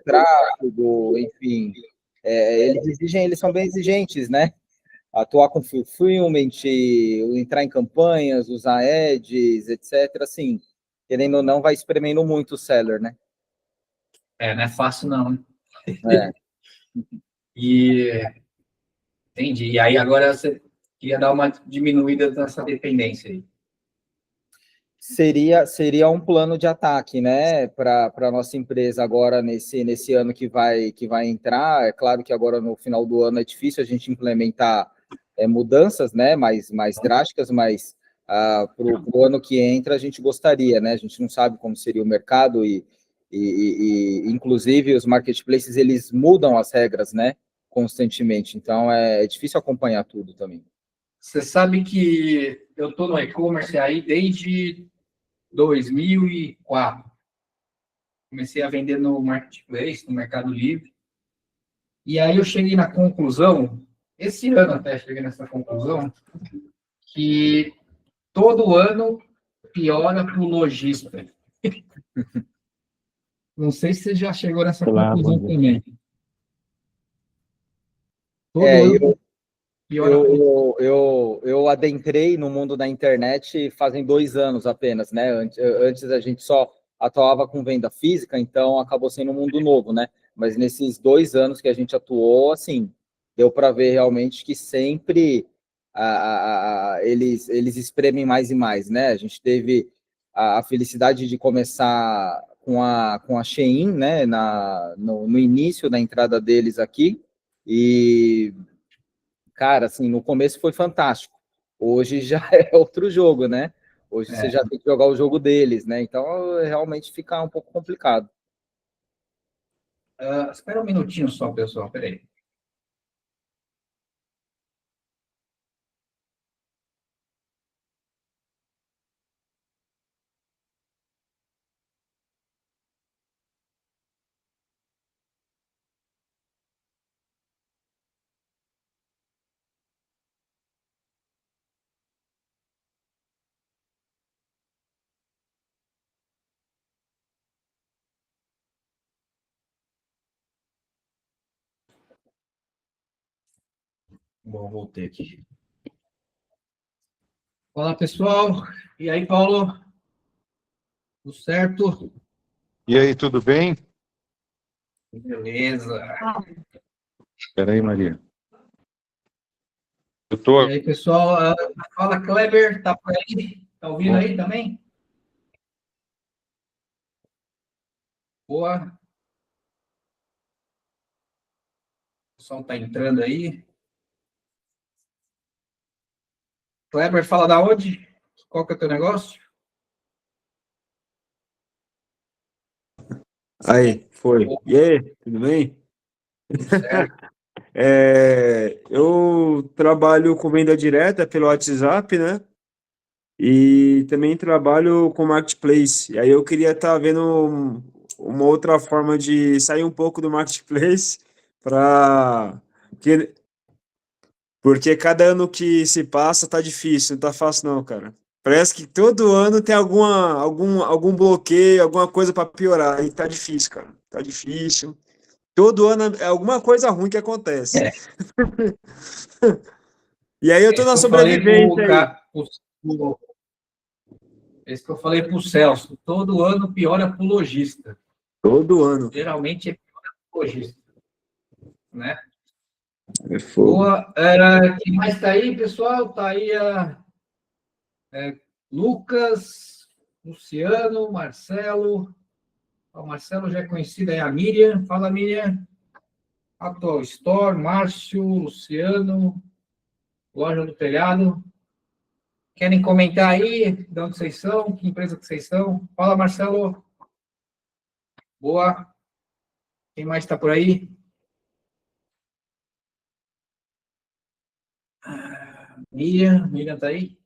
tráfego, enfim, eles são bem exigentes, né? Atuar com fulfillment, entrar em campanhas, usar ads, etc. Assim, querendo ou não, vai espremendo muito o seller, né? Não é fácil, não. É. Entendi. E aí, agora você queria dar uma diminuída nessa dependência aí. Seria um plano de ataque, né, para a nossa empresa agora nesse ano que vai entrar. É claro que agora no final do ano é difícil a gente implementar mudanças, né, mais drásticas, mas para o ano que entra a gente gostaria, né? A gente não sabe como seria o mercado e inclusive os marketplaces eles mudam as regras, né, constantemente. Então é difícil acompanhar tudo também. Você sabe que eu estou no e-commerce aí desde 2004. Comecei a vender no Marketplace, no Mercado Livre. E aí eu cheguei na conclusão, esse ano até cheguei nessa conclusão, que todo ano piora para o lojista. Não sei se você já chegou nessa conclusão também. Todo ano piora. Eu adentrei no mundo da internet fazem 2 anos apenas, né? Antes a gente só atuava com venda física, então acabou sendo um mundo novo, né? Mas nesses 2 anos que a gente atuou, assim, deu para ver realmente que sempre eles espremem mais e mais, né? A gente teve a felicidade de começar com a Shein, né? No início da entrada deles aqui, e cara, assim, no começo foi fantástico. Hoje já é outro jogo, né? Hoje você já tem que jogar o jogo deles, né? Então, realmente fica um pouco complicado. Espera um minutinho só, pessoal. Espera aí. Bom, voltei aqui. Olá, pessoal. E aí, Paulo? Tudo certo? E aí, tudo bem? Beleza. Espera aí, Maria. E aí, pessoal? Fala, Kleber. Tá por aí? Tá ouvindo aí também? Boa. O pessoal tá entrando aí. Kleber, fala da onde? Qual que é o teu negócio? Aí, foi. E aí, tudo bem? Certo. Eu trabalho com venda direta pelo WhatsApp, né? E também trabalho com marketplace. E aí eu queria estar vendo uma outra forma de sair um pouco do marketplace para porque cada ano que se passa tá difícil, não tá fácil não, cara. Parece que todo ano tem algum bloqueio, alguma coisa para piorar. E tá difícil, cara. Tá difícil. Todo ano é alguma coisa ruim que acontece. E aí eu tô na sobrevivência aí. Esse que eu falei para o Celso. Todo ano piora para o lojista. Todo ano. Geralmente é pior para o lojista. Né? É fogo. Boa. Quem mais está aí, pessoal? Está aí Lucas, Luciano, Marcelo. O Marcelo já é conhecido, é a Miriam. Fala, Miriam. Atual Store, Márcio, Luciano, Loja do Telhado. Querem comentar aí de onde vocês são? Que empresa que vocês são? Fala, Marcelo. Boa. Quem mais está por aí? Miriam está aí?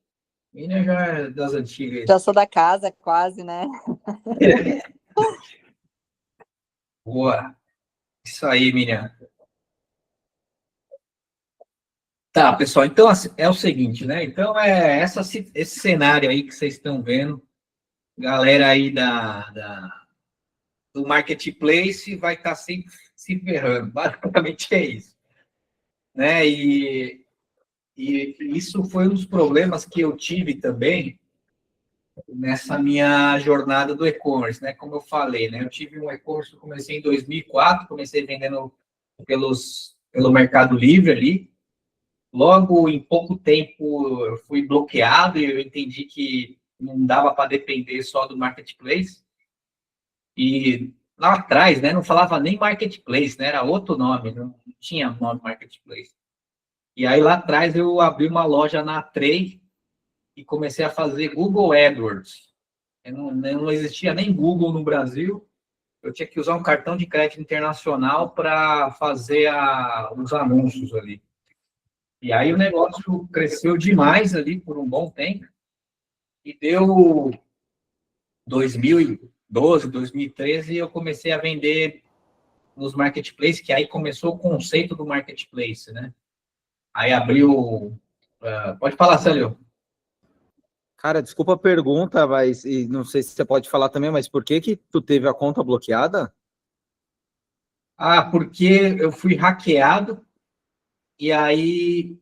Miriam já é das antigas. Já sou da casa, quase, né? Boa. Isso aí, Miriam. Tá, pessoal, então é o seguinte, né? Então esse cenário aí que vocês estão vendo, galera aí do marketplace vai estar sempre se ferrando. Basicamente é isso. Né? E isso foi um dos problemas que eu tive também nessa minha jornada do e-commerce, né? Como eu falei, né? Eu tive um e-commerce, eu comecei em 2004, comecei vendendo pelo Mercado Livre ali. Logo, em pouco tempo, eu fui bloqueado e eu entendi que não dava para depender só do marketplace. E lá atrás, né? Não falava nem marketplace, né? Era outro nome, não tinha nome marketplace. E aí, lá atrás, eu abri uma loja na Trey e comecei a fazer Google AdWords. Não existia nem Google no Brasil. Eu tinha que usar um cartão de crédito internacional para fazer os anúncios ali. E aí o negócio cresceu demais ali por um bom tempo. E deu 2012, 2013, eu comecei a vender nos marketplaces, que aí começou o conceito do marketplace, né? Aí abriu... pode falar, Célio. Cara, desculpa a pergunta, mas e não sei se você pode falar também, mas por que tu teve a conta bloqueada? Porque eu fui hackeado e aí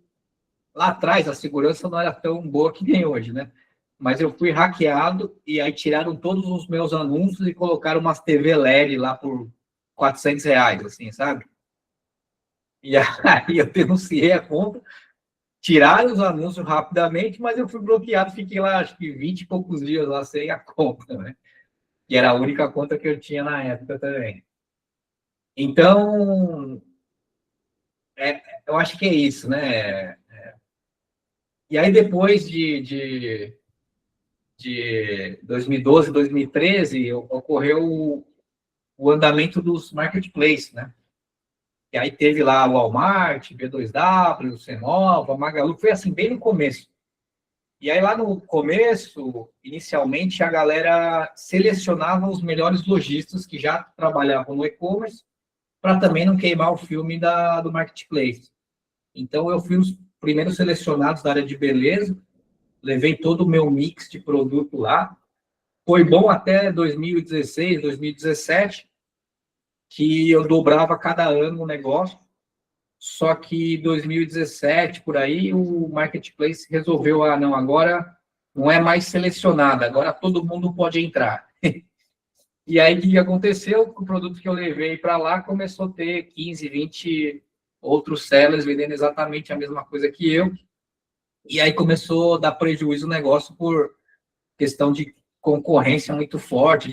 lá atrás a segurança não era tão boa que nem hoje, né? Mas eu fui hackeado e aí tiraram todos os meus anúncios e colocaram umas TV LED lá por R$400, assim, sabe? E aí eu denunciei a conta, tiraram os anúncios rapidamente, mas eu fui bloqueado, fiquei lá acho que 20 e poucos dias lá sem a conta, né? Que era a única conta que eu tinha na época também. Então, eu acho que é isso, né? E aí, depois de 2012, 2013, ocorreu o andamento dos marketplaces, né? E aí teve lá o Walmart, B2W, Cenova, Magalu, foi assim, bem no começo. E aí, lá no começo, inicialmente, a galera selecionava os melhores lojistas que já trabalhavam no e-commerce, para também não queimar o filme do marketplace. Então, eu fui os primeiros selecionados da área de beleza, levei todo o meu mix de produto lá. Foi bom até 2016, 2017, que eu dobrava cada ano o negócio. Só que 2017, por aí, o marketplace resolveu, não, agora não é mais selecionado, agora todo mundo pode entrar. E aí, o que aconteceu? O produto que eu levei para lá começou a ter 15, 20 outros sellers vendendo exatamente a mesma coisa que eu. E aí começou a dar prejuízo o negócio por questão de concorrência muito forte,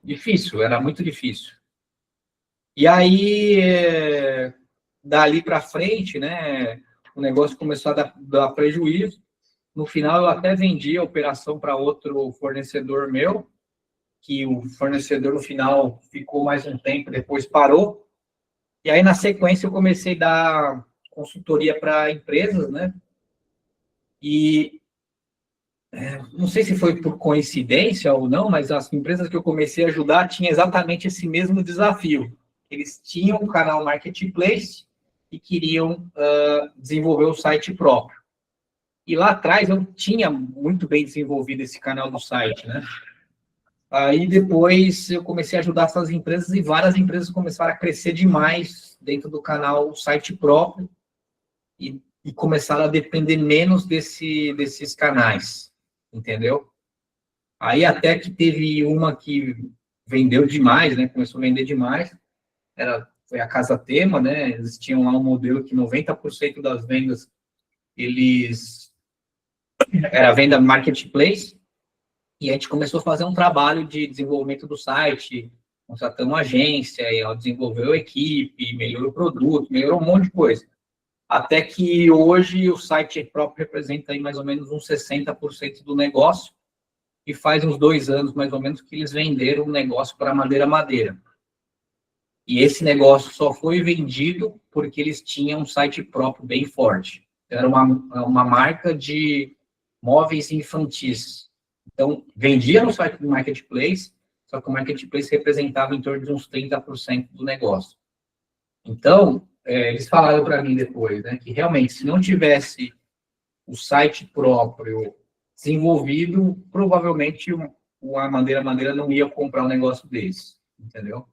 difícil, era muito difícil. E aí, dali para frente, né, o negócio começou a dar prejuízo. No final, eu até vendi a operação para outro fornecedor meu, que o fornecedor, no final, ficou mais um tempo, depois parou. E aí, na sequência, eu comecei a dar consultoria para empresas, né? E não sei se foi por coincidência ou não, mas as empresas que eu comecei a ajudar tinham exatamente esse mesmo desafio. Eles tinham um canal marketplace e queriam desenvolver o site próprio. E lá atrás eu tinha muito bem desenvolvido esse canal do site, né? Aí depois eu comecei a ajudar essas empresas e várias empresas começaram a crescer demais dentro do canal site próprio e começaram a depender menos desses canais, entendeu? Aí até que teve uma que vendeu demais, né? Começou a vender demais. Foi a Casa Tema, né? Eles tinham lá um modelo que 90% das vendas era venda marketplace. E a gente começou a fazer um trabalho de desenvolvimento do site, contratamos uma agência, desenvolveu a equipe, melhorou o produto, melhorou um monte de coisa. Até que hoje o site próprio representa aí mais ou menos uns 60% do negócio, e faz uns 2 anos, mais ou menos, que eles venderam o negócio para Madeira. E esse negócio só foi vendido porque eles tinham um site próprio bem forte. Era uma marca de móveis infantis. Então, vendia no site do marketplace, só que o marketplace representava em torno de uns 30% do negócio. Então, eles falaram para mim depois, né, que realmente, se não tivesse o site próprio desenvolvido, provavelmente a Madeira não ia comprar um negócio desse. entendeu?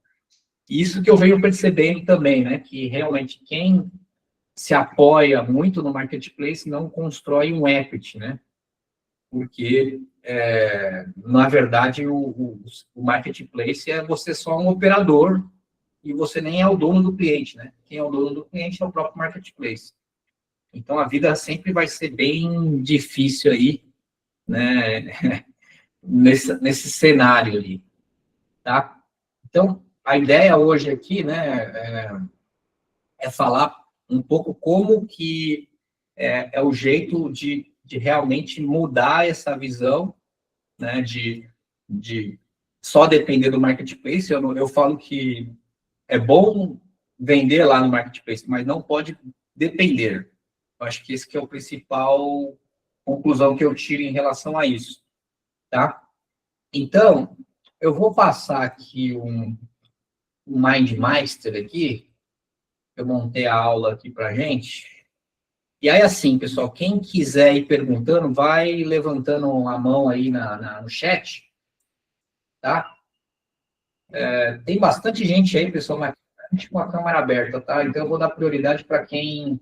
Isso que eu venho percebendo também, né? Que realmente quem se apoia muito no marketplace não constrói um equity, né? Porque, na verdade, o marketplace é você só um operador e você nem é o dono do cliente, né? Quem é o dono do cliente é o próprio marketplace. Então, a vida sempre vai ser bem difícil aí, né? nesse cenário ali, tá? Então, a ideia hoje aqui, né, é falar um pouco como que é o jeito de realmente mudar essa visão, né, de só depender do marketplace. Eu falo que é bom vender lá no marketplace, mas não pode depender. Eu acho que esse que é o principal conclusão que eu tiro em relação a isso, tá? Então, eu vou passar aqui um MindMeister aqui, eu montei a aula aqui para gente. E aí, assim, pessoal, quem quiser ir perguntando, vai levantando a mão aí no chat, tá? Tem bastante gente aí, pessoal, mas a gente com a câmera aberta, tá? Então, eu vou dar prioridade para quem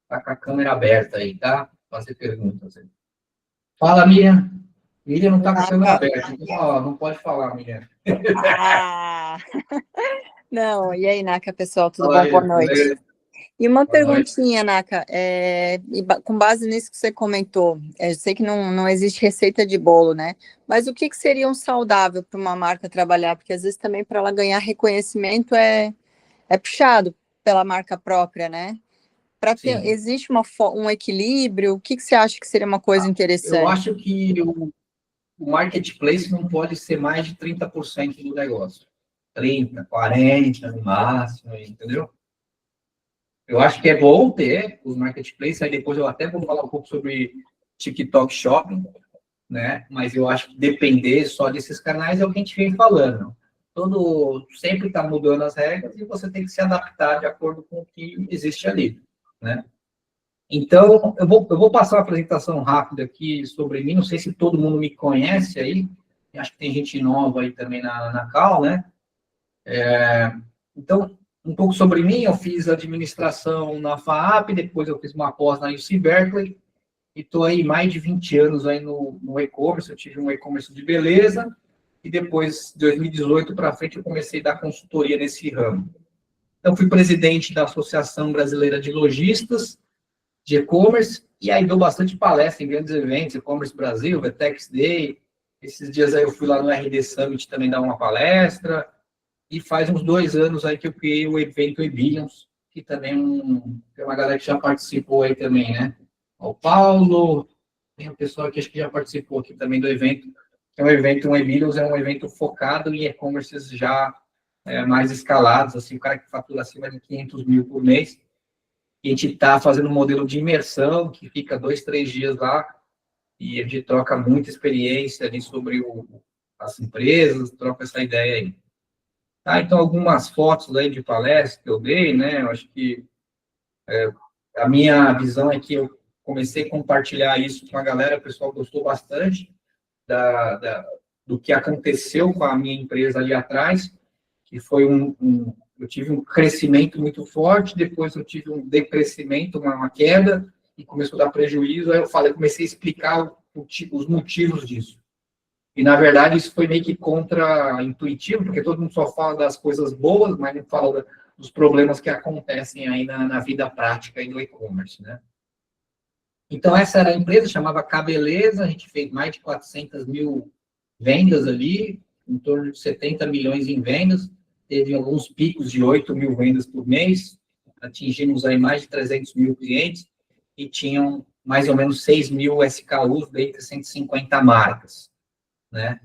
tá com a câmera aberta aí, tá? Fazer perguntas aí. Fala, Miriam. Miriam não tá com a câmera aberta, então, ó, não pode falar, Miriam. Ah! Não, e aí, Naka, pessoal, tudo Fala bom? aí, Boa noite. E uma Boa noite. perguntinha, Naka, com base nisso que você comentou, eu sei que não existe receita de bolo, né? Mas o que seria um saudável para uma marca trabalhar? Porque às vezes também para ela ganhar reconhecimento é puxado pela marca própria, né? Sim. Existe um equilíbrio? O que você acha que seria uma coisa Eu interessante? acho que o marketplace não pode ser mais de 30% do negócio. 30, 40 no máximo, entendeu? Eu acho que é bom ter os marketplaces, aí depois eu até vou falar um pouco sobre TikTok Shopping, né? Mas eu acho que depender só desses canais é o que a gente vem falando. Sempre está mudando as regras e você tem que se adaptar de acordo com o que existe ali, né? Então, eu vou passar uma apresentação rápida aqui sobre mim. Não sei se todo mundo me conhece aí. Acho que tem gente nova aí também na Cal, né? Então, um pouco sobre mim. Eu fiz administração na FAAP, depois eu fiz uma pós na UC Berkeley. E estou aí mais de 20 anos aí no e-commerce. Eu tive um e-commerce de beleza. E depois, de 2018 para frente, eu comecei a dar consultoria nesse ramo. Então, fui presidente da Associação Brasileira de Lojistas de e-commerce, e aí dou bastante palestra em grandes eventos, e-commerce Brasil, Vetex Day. Esses dias aí eu fui lá no RD Summit também dar uma palestra, e faz uns 2 anos aí que eu criei o evento e-Billions, que também tem uma galera que já participou aí também, né? O Paulo, tem um pessoal que acho que já participou aqui também do evento, que é um evento, um e-Billions é um evento focado em e-commerces já mais escalados, assim, o cara que fatura acima de 500 mil por mês. E a gente está fazendo um modelo de imersão, que fica 2, 3 dias lá, e a gente troca muita experiência ali sobre as empresas, troca essa ideia aí. Tá, então, algumas fotos aí de palestra que eu dei, né? Eu acho que a minha visão é que eu comecei a compartilhar isso com a galera, o pessoal gostou bastante do que aconteceu com a minha empresa ali atrás, que foi eu tive um crescimento muito forte, depois eu tive um decrescimento, uma queda, e começou a dar prejuízo. Aí eu comecei a explicar os motivos disso. E, na verdade, isso foi meio que contra-intuitivo, porque todo mundo só fala das coisas boas, mas não fala dos problemas que acontecem aí na vida prática aí do e-commerce, né? Então, essa era a empresa, chamava Cabeleza, a gente fez mais de 400 mil vendas ali, em torno de 70 milhões em vendas, teve alguns picos de 8 mil vendas por mês, atingimos aí mais de 300 mil clientes e tinham mais ou menos 6 mil SKUs dentre 150 marcas, né?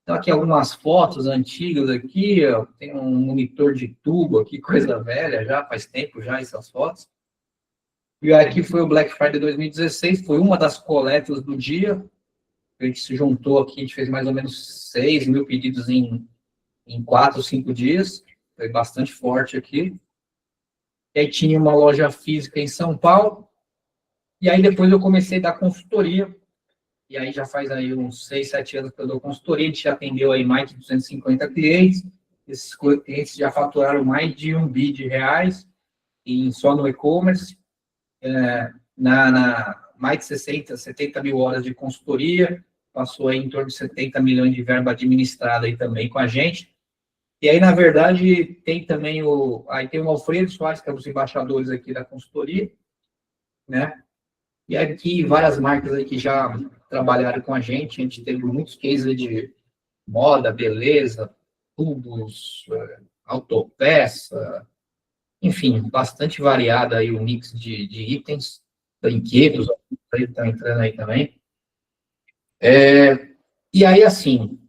Então, aqui algumas fotos antigas aqui, ó, tem um monitor de tubo aqui, coisa velha já, faz tempo já essas fotos. E aqui foi o Black Friday 2016, foi uma das coletas do dia, a gente se juntou aqui, a gente fez mais ou menos 6 mil pedidos em 4, 5 dias, foi bastante forte aqui. E aí tinha uma loja física em São Paulo, e aí depois eu comecei a dar consultoria, e aí já faz aí uns 6, 7 anos que eu dou consultoria, a gente já atendeu aí mais de 250 clientes, Esses clientes já faturaram mais de R$1 bi só no e-commerce, mais de 60, 70 mil horas de consultoria, passou aí em torno de 70 milhões de verba administrada aí também com a gente. E aí, na verdade, tem também o Alfredo Soares, que é um dos embaixadores aqui da consultoria, né? E aqui várias marcas aí que já trabalharam com a gente teve muitos cases de moda, beleza, tubos, autopeça, enfim, bastante variado aí o mix de itens, brinquedos, estão entrando aí também. E aí, assim,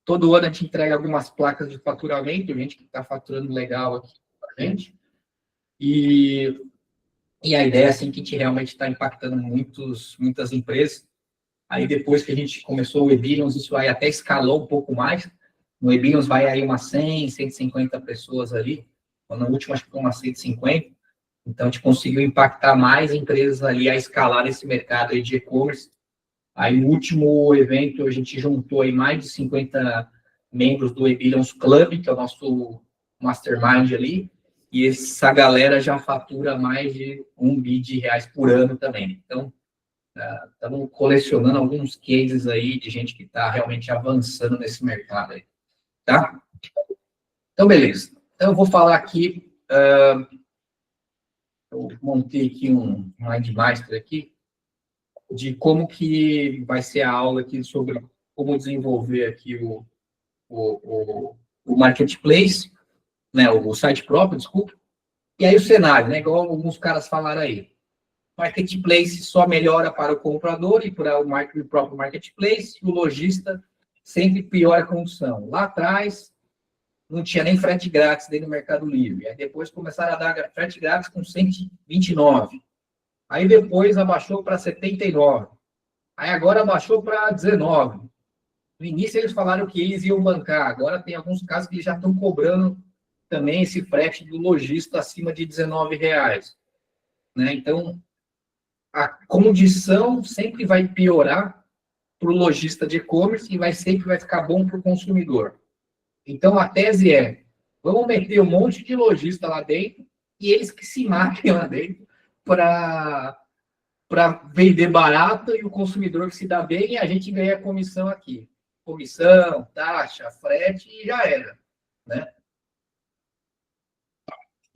todo ano a gente entrega algumas placas de faturamento, gente que está faturando legal aqui com a gente, e a ideia, assim, que a gente realmente está impactando muitas empresas. Aí, depois que a gente começou o Webillions, isso aí até escalou um pouco mais. No Webillions vai aí umas 100, 150 pessoas ali. No último, acho que foi umas 150. Então, a gente conseguiu impactar mais empresas ali a escalar esse mercado aí de e-commerce. Aí, no último evento, a gente juntou aí mais de 50 membros do Webillions Club, que é o nosso mastermind ali. E essa galera já fatura mais de R$1 bi por ano também. Então, estamos colecionando alguns cases aí de gente que está realmente avançando nesse mercado aí, tá? Então, beleza. Então, eu vou falar aqui, eu montei aqui um Mindmaster aqui, de como que vai ser a aula aqui sobre como desenvolver aqui o marketplace, né, o site próprio, desculpa. E aí o cenário, né, igual alguns caras falaram aí. Marketplace só melhora para o comprador e para o próprio marketplace, e o lojista sempre piora a condição. Lá atrás, não tinha nem frete grátis dentro do Mercado Livre. Aí depois começaram a dar frete grátis com 129. Aí depois abaixou para 79. Aí agora abaixou para 19. No início eles falaram que eles iam bancar. Agora tem alguns casos que eles já estão cobrando também esse frete do lojista acima de R$19. Né? Então, a condição sempre vai piorar para o lojista de e-commerce e sempre vai ficar bom para o consumidor. Então, a tese é, vamos meter um monte de lojista lá dentro e eles que se matem lá dentro para vender barato e o consumidor que se dá bem e a gente ganha comissão aqui. Comissão, taxa, frete e já era, né?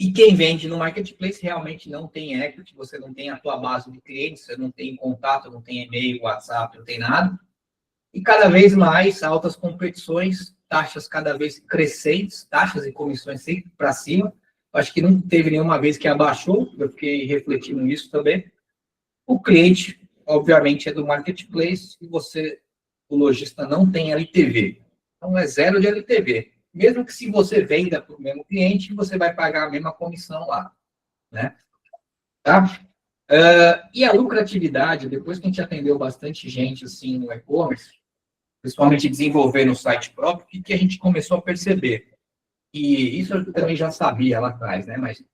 E quem vende no marketplace realmente não tem equity, você não tem a tua base de clientes, você não tem contato, não tem e-mail, WhatsApp, não tem nada. E cada vez mais altas competições, taxas cada vez crescentes, taxas e comissões sempre para cima. Acho que não teve nenhuma vez que abaixou, eu fiquei refletindo nisso também. O cliente, obviamente, é do marketplace e o lojista, não tem LTV. Então, é zero de LTV. Mesmo que se você venda para o mesmo cliente, você vai pagar a mesma comissão lá, né? Tá? E a lucratividade, depois que a gente atendeu bastante gente assim no e-commerce, principalmente desenvolvendo o site próprio, o que a gente começou a perceber? E isso eu também já sabia lá atrás, né? Mas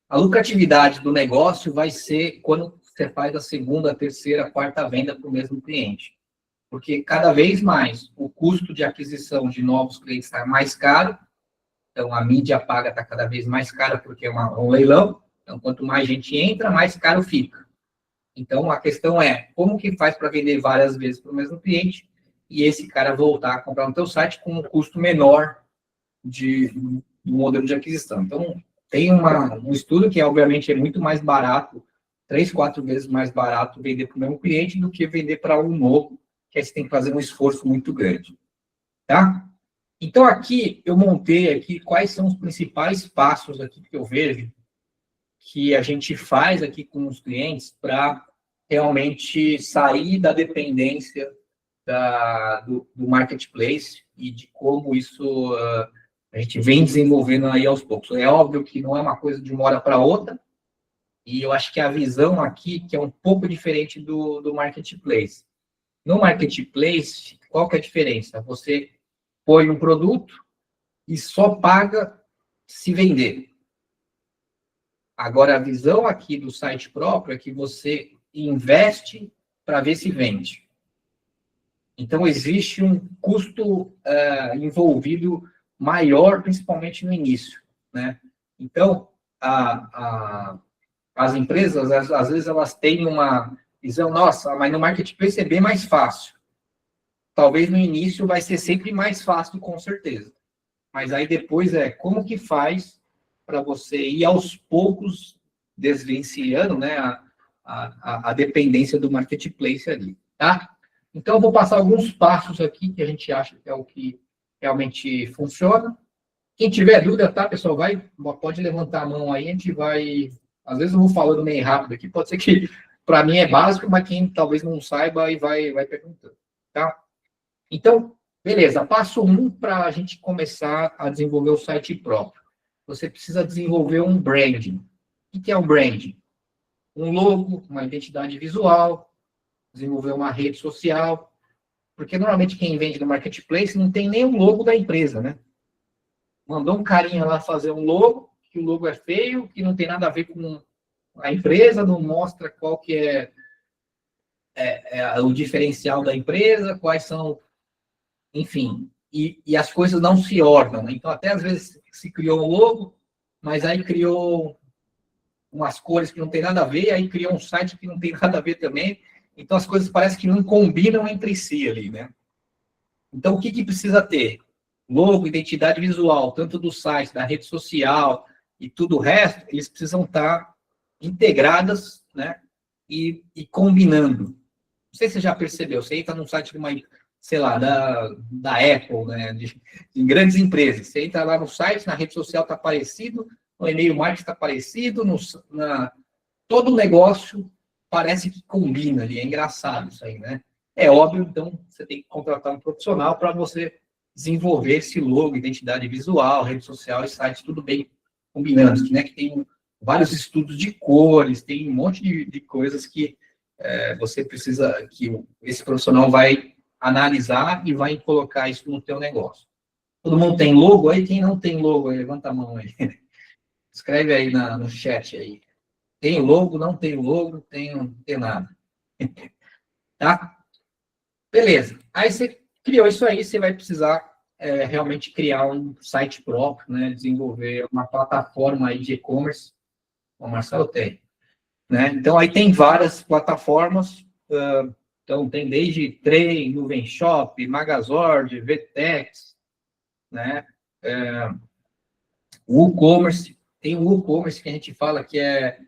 a lucratividade do negócio vai ser quando você faz a segunda, terceira, quarta venda para o mesmo cliente. Porque cada vez mais o custo de aquisição de novos clientes está mais caro, então a mídia paga está cada vez mais cara porque é um leilão, então quanto mais gente entra, mais caro fica. Então a questão é, como que faz para vender várias vezes para o mesmo cliente e esse cara voltar a comprar no teu site com um custo menor do modelo de aquisição. Então tem um estudo que obviamente é muito mais barato, 3, 4 vezes mais barato vender para o mesmo cliente do que vender para um novo, que aí você tem que fazer um esforço muito grande, tá? Então, aqui, eu montei aqui quais são os principais passos aqui que eu vejo que a gente faz aqui com os clientes para realmente sair da dependência do marketplace e de como isso a gente vem desenvolvendo aí aos poucos. É óbvio que não é uma coisa de uma hora para outra, e eu acho que a visão aqui que é um pouco diferente do marketplace. No marketplace, qual que é a diferença? Você põe um produto e só paga se vender. Agora, a visão aqui do site próprio é que você investe para ver se vende. Então, existe um custo envolvido maior, principalmente no início, né? Então, as empresas, às vezes, elas têm uma visão, nossa, mas no marketplace é bem mais fácil. Talvez no início vai ser sempre mais fácil, com certeza. Mas aí depois como que faz para você ir aos poucos desvencilhando, né, a dependência do marketplace ali, tá? Então, eu vou passar alguns passos aqui que a gente acha que é o que realmente funciona. Quem tiver dúvida, tá, pessoal, pode levantar a mão aí, a gente vai... Às vezes eu vou falando meio rápido aqui, pode ser que para mim é básico, mas quem talvez não saiba aí vai perguntando, tá? Então, beleza, passo 1 para a gente começar a desenvolver o site próprio. Você precisa desenvolver um branding. O que é um branding? Um logo, uma identidade visual, desenvolver uma rede social, porque normalmente quem vende no marketplace não tem nem o logo da empresa, né? Mandou um carinha lá fazer um logo, que o logo é feio, que não tem nada a ver com a empresa, não mostra qual que é o diferencial da empresa, quais são, enfim, e as coisas não se ornam, né? Então, até às vezes se criou um logo, mas aí criou umas cores que não tem nada a ver, aí criou um site que não tem nada a ver também, então as coisas parecem que não combinam entre si ali, né? Então, o que precisa ter? Logo, identidade visual, tanto do site, da rede social e tudo o resto, eles precisam estar integradas, né? E combinando. Não sei se você já percebeu, você entra num site de uma, sei lá, da Apple, né? De grandes empresas. Você entra lá no site, na rede social está parecido, no e-mail marketing está parecido, todo o negócio parece que combina ali. É engraçado isso aí, né? É óbvio, então, você tem que contratar um profissional para você desenvolver esse logo, identidade visual, rede social e site, tudo bem combinando, né? Que tem vários estudos de cores, tem um monte de coisas que você precisa, que esse profissional vai analisar e vai colocar isso no teu negócio. Todo mundo tem logo aí? Quem não tem logo aí? Levanta a mão aí. Escreve aí no chat aí. Tem logo, não tem logo, não tem nada. Tá? Beleza. Aí você criou isso aí, você vai precisar realmente criar um site próprio, né? Desenvolver uma plataforma aí de e-commerce. O Marcelo tem. Né? Então, aí tem várias plataformas. Então, tem desde Trem, Nuvem Shop, Magazord, Vtex, né? WooCommerce. Tem o WooCommerce que a gente fala que é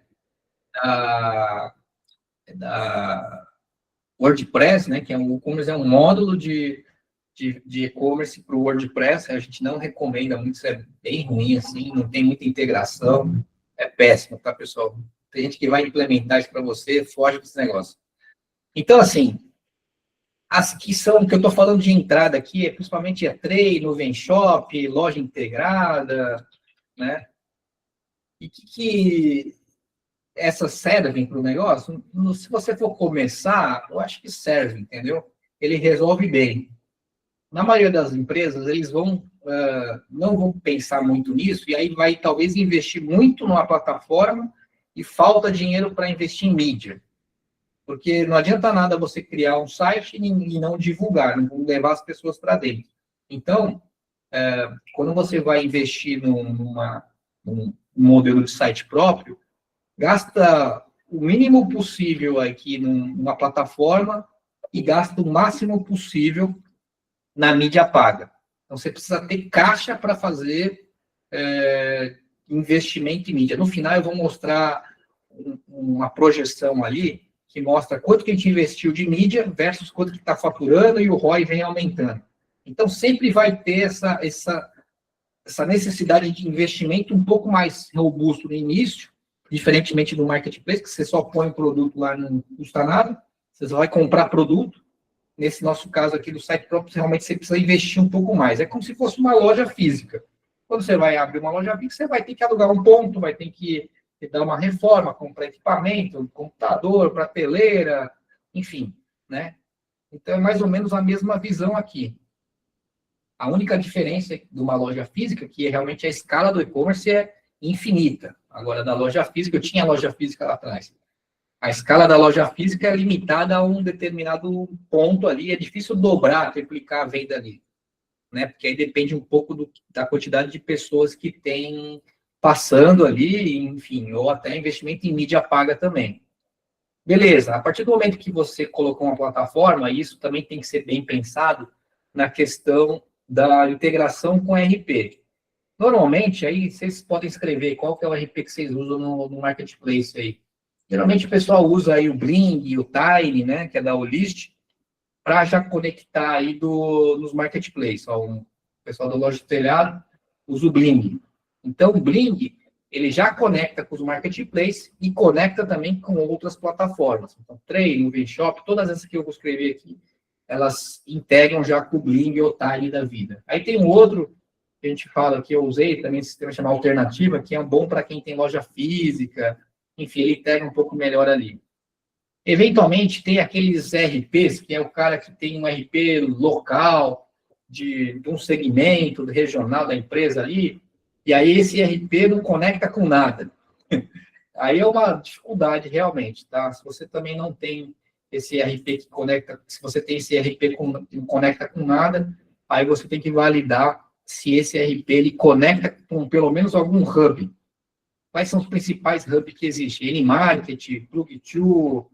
da WordPress, né? Que é o WooCommerce é um módulo de e-commerce para o WordPress. A gente não recomenda muito, isso é bem ruim, assim, não tem muita integração. É péssimo, tá, pessoal? Tem gente que vai implementar isso para você, foge desse negócio. Então, assim, as que são, que eu estou falando de entrada aqui, principalmente a Trem, Nuvem Shop, loja integrada, né? E que essas servem para o negócio? Se você for começar, eu acho que serve, entendeu? Ele resolve bem. Na maioria das empresas, eles não vão pensar muito nisso, e aí vai talvez investir muito numa plataforma e falta dinheiro para investir em mídia. Porque não adianta nada você criar um site e não divulgar, não levar as pessoas para dentro. Então, quando você vai investir num modelo de site próprio, gasta o mínimo possível aqui numa plataforma e gasta o máximo possível na mídia paga. Então, você precisa ter caixa para fazer investimento em mídia. No final, eu vou mostrar uma projeção ali que mostra quanto que a gente investiu de mídia versus quanto que está faturando e o ROI vem aumentando. Então, sempre vai ter essa necessidade de investimento um pouco mais robusto no início, diferentemente do marketplace, que você só põe o produto lá, não custa nada, você só vai comprar produto. Nesse nosso caso aqui do site próprio, realmente você precisa investir um pouco mais. É como se fosse uma loja física. Quando você vai abrir uma loja física, você vai ter que alugar um ponto, vai ter que dar uma reforma, comprar equipamento, computador, prateleira, enfim, né? Então, é mais ou menos a mesma visão aqui. A única diferença de uma loja física, que realmente a escala do e-commerce é infinita. Agora, da loja física, eu tinha loja física lá atrás. A escala da loja física é limitada a um determinado ponto ali, é difícil dobrar, triplicar a venda ali, né? Porque aí depende um pouco da quantidade de pessoas que tem passando ali, enfim, ou até investimento em mídia paga também. Beleza, a partir do momento que você colocou uma plataforma, isso também tem que ser bem pensado na questão da integração com RP. Normalmente, aí vocês podem escrever qual que é o RP que vocês usam no Marketplace aí. Geralmente o pessoal usa aí o Bling, o Tiny, né, que é da Olist, para já conectar aí nos Marketplace. Ó, o pessoal da Loja do Telhado usa o Bling. Então, o Bling, ele já conecta com os Marketplace e conecta também com outras plataformas. Então, Tray, Nuvem Shop, todas essas que eu vou escrever aqui, elas integram já com o Bling ou o Tiny da vida. Aí tem um outro que a gente fala que eu usei, também esse sistema chamado Alternativa, que é bom para quem tem loja física, enfim, ele integra um pouco melhor ali. Eventualmente, tem aqueles RPs, que é o cara que tem um RP local, de um segmento regional da empresa ali, e aí esse RP não conecta com nada. Aí é uma dificuldade, realmente, tá? Se você também não tem esse RP que conecta, se você tem esse RP que não conecta com nada, aí você tem que validar se esse RP ele conecta com pelo menos algum hub. Quais são os principais hubs que existem? N-Market, Plug2,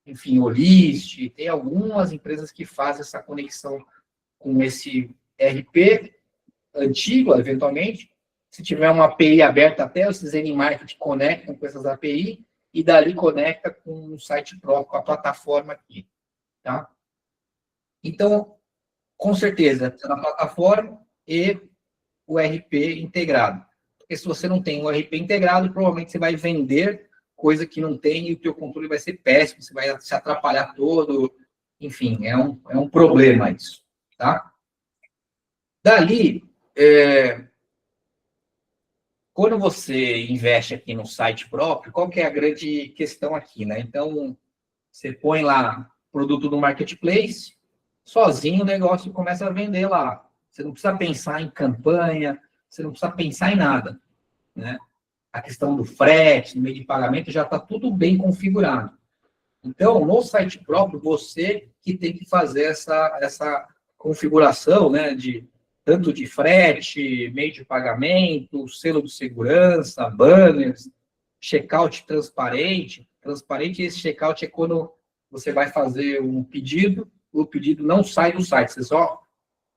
enfim, Olist, tem algumas empresas que fazem essa conexão com esse RP antigo, eventualmente. Se tiver uma API aberta, até esses N-Market conectam com essas API e dali conecta com o site próprio, com a plataforma aqui, tá? Então, com certeza, precisa da plataforma e o RP integrado. Porque se você não tem o RP integrado, provavelmente você vai vender coisa que não tem e o teu controle vai ser péssimo, você vai se atrapalhar todo, enfim, é um problema isso, tá? Dali, quando você investe aqui no site próprio, qual que é a grande questão aqui, né? Então, você põe lá produto do Marketplace, sozinho o negócio começa a vender lá. Você não precisa pensar em campanha, você não precisa pensar em nada, né? A questão do frete, no meio de pagamento, já está tudo bem configurado. Então, no site próprio, você que tem que fazer essa configuração, né, tanto de frete, meio de pagamento, selo de segurança, banners, checkout transparente. Transparente, esse checkout é quando você vai fazer um pedido, o pedido não sai do site, você só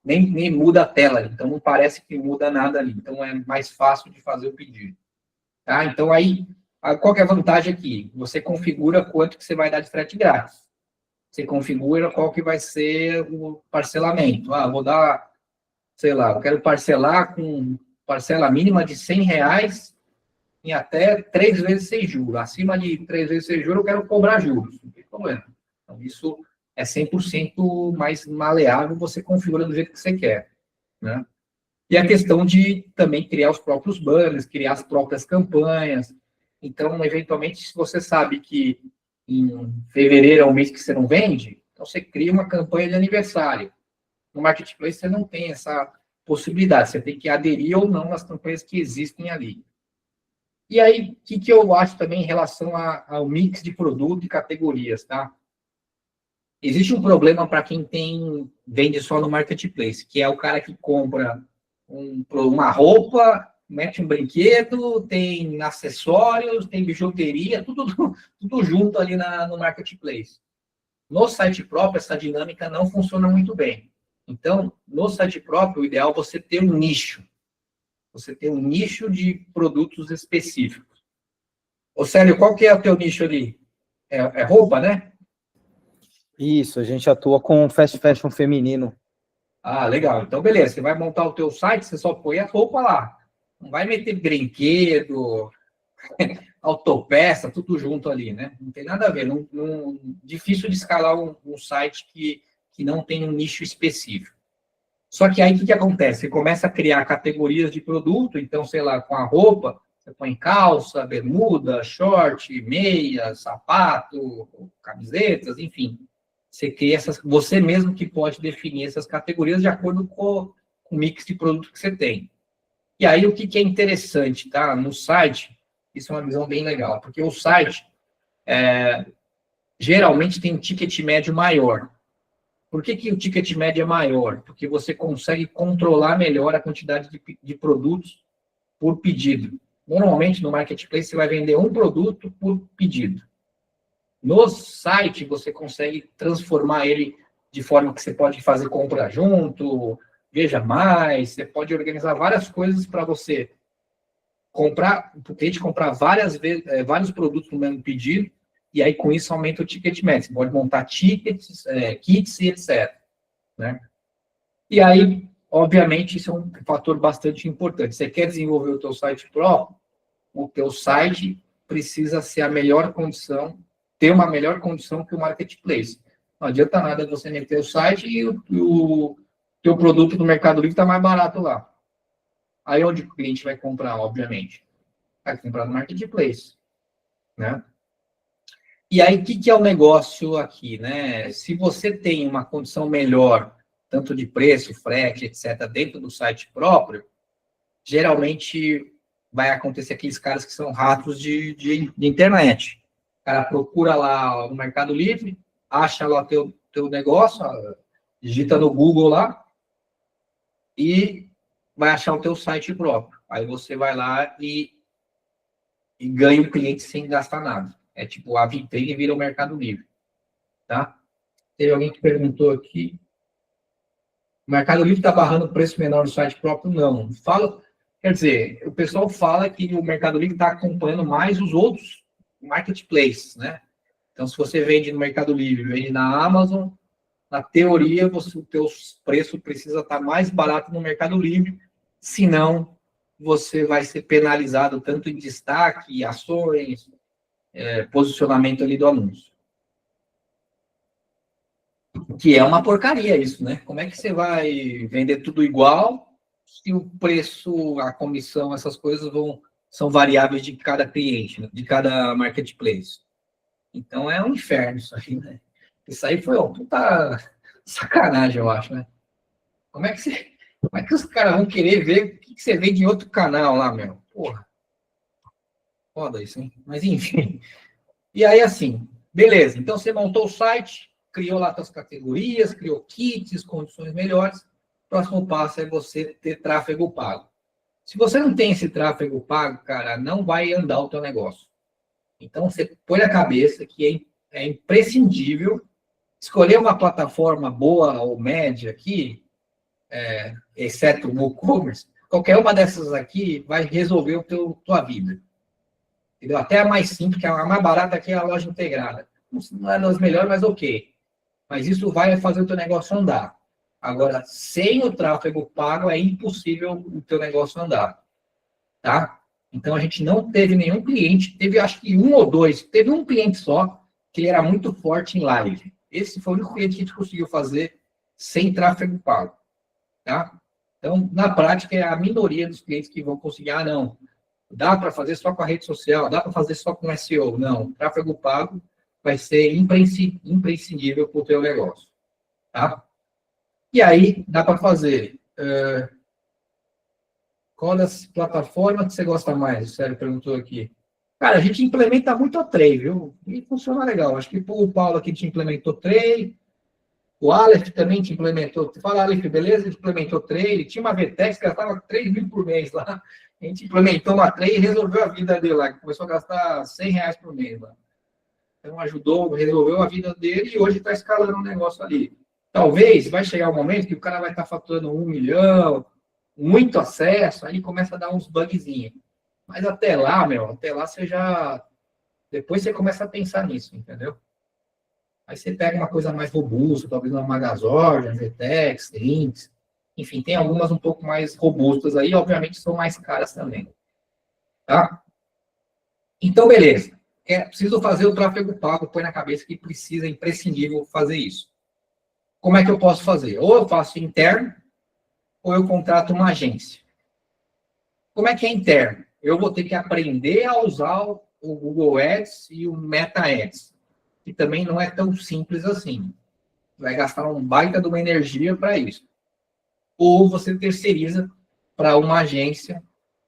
nem muda a tela, então não parece que muda nada ali. Então, é mais fácil de fazer o pedido. Tá? Então, aí, qual que é a vantagem aqui? Você configura quanto que você vai dar de frete grátis. Você configura qual que vai ser o parcelamento. Vou dar, sei lá, eu quero parcelar com parcela mínima de R$100 em até 3 vezes sem juros. Acima de 3 vezes sem juros, eu quero cobrar juros. Não tem problema. Então, isso é 100% mais maleável, você configura do jeito que você quer, né? E a questão de também criar os próprios banners, criar as próprias campanhas. Então, eventualmente, se você sabe que em fevereiro é um mês que você não vende, então você cria uma campanha de aniversário. No Marketplace, você não tem essa possibilidade. Você tem que aderir ou não às campanhas que existem ali. E aí, o que eu acho também em relação ao mix de produto e categorias, tá? Existe um problema para quem vende só no Marketplace, que é o cara que compra uma roupa, mete um brinquedo, tem acessórios, tem bijuteria, tudo junto ali no Marketplace. No site próprio, essa dinâmica não funciona muito bem. Então, no site próprio, o ideal é você ter um nicho. Você ter um nicho de produtos específicos. Ô, Célio, qual que é o teu nicho ali? É roupa, né? Isso, a gente atua com fast fashion feminino. Legal. Então, beleza. Você vai montar o teu site, você só põe a roupa lá. Não vai meter brinquedo, autopeça, tudo junto ali, né? Não tem nada a ver. Difícil de escalar um site que não tem um nicho específico. Só que aí, o que acontece? Você começa a criar categorias de produto, então, sei lá, com a roupa, você põe calça, bermuda, short, meia, sapato, camisetas, enfim. Você cria você mesmo que pode definir essas categorias de acordo com o mix de produto que você tem. E aí, o que é interessante, tá? No site, isso é uma visão bem legal, porque o site, geralmente tem um ticket médio maior. Por que o ticket médio é maior? Porque você consegue controlar melhor a quantidade de produtos por pedido. Normalmente, no marketplace, você vai vender um produto por pedido. No site, você consegue transformar ele de forma que você pode fazer compra junto, veja mais, você pode organizar várias coisas para você comprar, o cliente comprar várias vezes, vários produtos no mesmo pedido, e aí com isso aumenta o ticket médio. Você pode montar tickets, kits e etc. Né? E aí, obviamente, isso é um fator bastante importante. Você quer desenvolver o teu site próprio, o teu site precisa ser a melhor condição, ter uma melhor condição que o marketplace. Não adianta nada você meter o site e o teu produto no Mercado Livre está mais barato lá. Aí onde o cliente vai comprar, obviamente? Vai comprar no marketplace, né? E aí, o que é o negócio aqui, né? Se você tem uma condição melhor, tanto de preço, frete, etc., dentro do site próprio, geralmente vai acontecer aqueles caras que são ratos de internet. O cara procura lá no Mercado Livre, acha lá teu negócio, digita no Google lá, e vai achar o teu site próprio. Aí você vai lá e ganha o cliente sem gastar nada. É tipo, a vitrine vira o Mercado Livre, tá? Teve alguém que perguntou aqui, o Mercado Livre está barrando preço menor no site próprio? Não. Quer dizer, o pessoal fala que o Mercado Livre está acompanhando mais os outros marketplaces, né? Então, se você vende no Mercado Livre, vende na Amazon, na teoria, o teu preço precisa estar mais barato no Mercado Livre, senão você vai ser penalizado tanto em destaque, ações, posicionamento ali do anúncio. Que é uma porcaria isso, né? Como é que você vai vender tudo igual se o preço, a comissão, essas coisas são variáveis de cada cliente, né? De cada marketplace? Então é um inferno isso aí, né? Isso aí foi uma puta sacanagem, eu acho, né? Como é que os caras vão querer ver o que você vende em outro canal lá, meu? Porra. Foda isso, hein? Mas enfim. E aí, assim, beleza. Então, você montou o site, criou lá suas categorias, criou kits, condições melhores. O próximo passo é você ter tráfego pago. Se você não tem esse tráfego pago, cara, não vai andar o teu negócio. Então, você põe na cabeça que é imprescindível escolher uma plataforma boa ou média aqui, exceto o WooCommerce, qualquer uma dessas aqui vai resolver tua vida. Entendeu? Até a mais simples, que é a mais barata aqui, é a loja integrada. Não é das melhores, mas ok. Mas isso vai fazer o teu negócio andar. Agora, sem o tráfego pago, é impossível o teu negócio andar. Tá? Então, a gente não teve nenhum cliente, teve acho que um ou dois, teve um cliente só, que ele era muito forte em live. Esse foi o único cliente que a gente conseguiu fazer sem tráfego pago. Tá? Então, na prática, é a minoria dos clientes que vão conseguir, não, dá para fazer só com a rede social, dá para fazer só com SEO. Não, tráfego pago vai ser imprescindível para o teu negócio. Tá? E aí, dá para fazer. Qual das plataformas que você gosta mais? O Sérgio perguntou aqui. Cara, a gente implementa muito a Tray, viu? E funciona legal. Acho que o Paulo aqui te implementou Tray. O Aleph também te implementou. Fala, Aleph, beleza? Ele implementou Tray. Ele tinha uma VTEX que gastava 3 mil por mês lá. A gente implementou uma Tray e resolveu a vida dele lá. Começou a gastar R$100 por mês lá. Então, resolveu a vida dele e hoje está escalando um negócio ali. Talvez vai chegar um momento que o cara vai estar faturando 1 milhão, muito acesso, aí começa a dar uns bugzinhos. Mas até lá, você já... Depois você começa a pensar nisso, entendeu? Aí você pega uma coisa mais robusta, talvez uma Magazord, uma VTEX, Lynx, enfim, tem algumas um pouco mais robustas aí, obviamente são mais caras também. Tá? Então, beleza. Preciso fazer o tráfego pago, põe na cabeça que precisa, é imprescindível fazer isso. Como é que eu posso fazer? Ou eu faço interno, ou eu contrato uma agência. Como é que é interno? Eu vou ter que aprender a usar o Google Ads e o Meta Ads, que também não é tão simples assim. Vai gastar um baita de uma energia para isso. Ou você terceiriza para uma agência,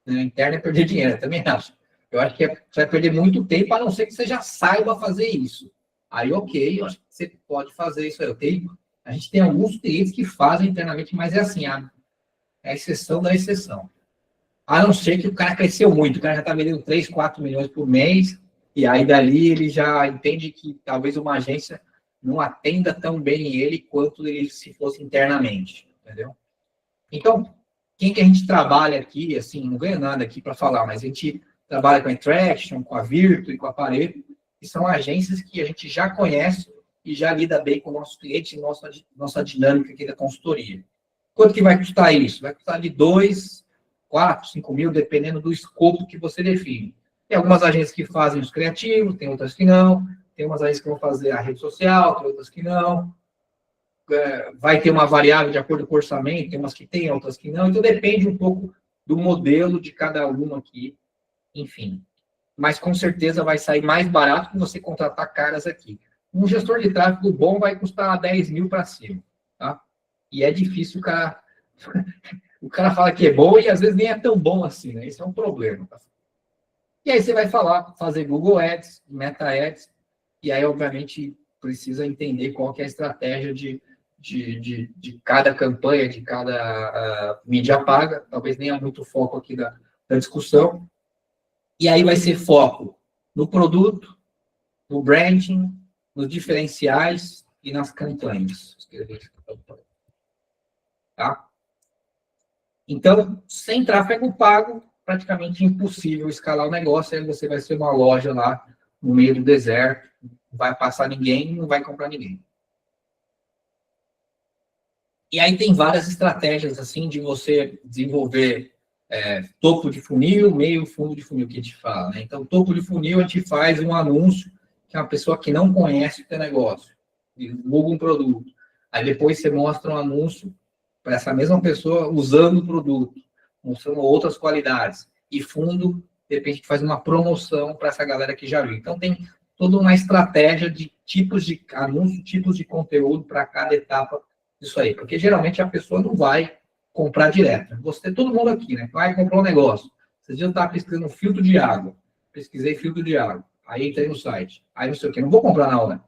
né, interna e perder dinheiro, eu também acho. Eu acho que você vai perder muito tempo, a não ser que você já saiba fazer isso. Aí, ok, eu acho que você pode fazer isso aí. A gente tem alguns clientes que fazem internamente, mas é assim, é a exceção da exceção. A não ser que o cara cresceu muito, o cara já está vendendo 3, 4 milhões por mês, e aí dali ele já entende que talvez uma agência não atenda tão bem ele quanto ele se fosse internamente, entendeu? Então, quem que a gente trabalha aqui, assim, não ganha nada aqui para falar, mas a gente trabalha com a Interaction, com a Virtu e com a Pareto, que são agências que a gente já conhece e já lida bem com o nosso cliente e nossa dinâmica aqui da consultoria. Quanto que vai custar isso? Vai custar de 2, 4, 5 mil, dependendo do escopo que você define. Tem algumas agências que fazem os criativos, tem outras que não, tem umas agências que vão fazer a rede social, tem outras que não. Vai ter uma variável de acordo com o orçamento, tem umas que tem, outras que não. Então, depende um pouco do modelo de cada uma aqui, enfim. Mas, com certeza, vai sair mais barato que você contratar caras aqui. Um gestor de tráfego bom vai custar 10 mil para cima, tá? E é difícil o cara... o cara fala que é bom e, às vezes, nem é tão bom assim, né? Esse é um problema, tá? E aí você vai fazer Google Ads, Meta Ads, e aí, obviamente, precisa entender qual que é a estratégia de cada campanha, de cada mídia paga, talvez nem há muito foco aqui da discussão. E aí vai ser foco no produto, no branding, nos diferenciais e nas campanhas. Tá? Então, sem tráfego pago, praticamente impossível escalar o negócio, aí você vai ser uma loja lá no meio do deserto, não vai passar ninguém, não vai comprar ninguém. E aí tem várias estratégias, assim, de você desenvolver topo de funil, meio fundo de funil, que a gente fala, né? Então, topo de funil, a gente faz um anúncio que é uma pessoa que não conhece o teu negócio, divulga um produto. Aí depois você mostra um anúncio para essa mesma pessoa usando o produto, mostrando outras qualidades. E fundo, de repente, faz uma promoção para essa galera que já viu. Então, tem toda uma estratégia de tipos de anúncio, tipos de conteúdo para cada etapa disso aí. Porque, geralmente, a pessoa não vai comprar direto. Todo mundo aqui, né? Vai comprar um negócio. Esses dias eu estava pesquisando filtro de água. Pesquisei filtro de água. Aí entrei no site. Aí não sei o quê. Não vou comprar na hora.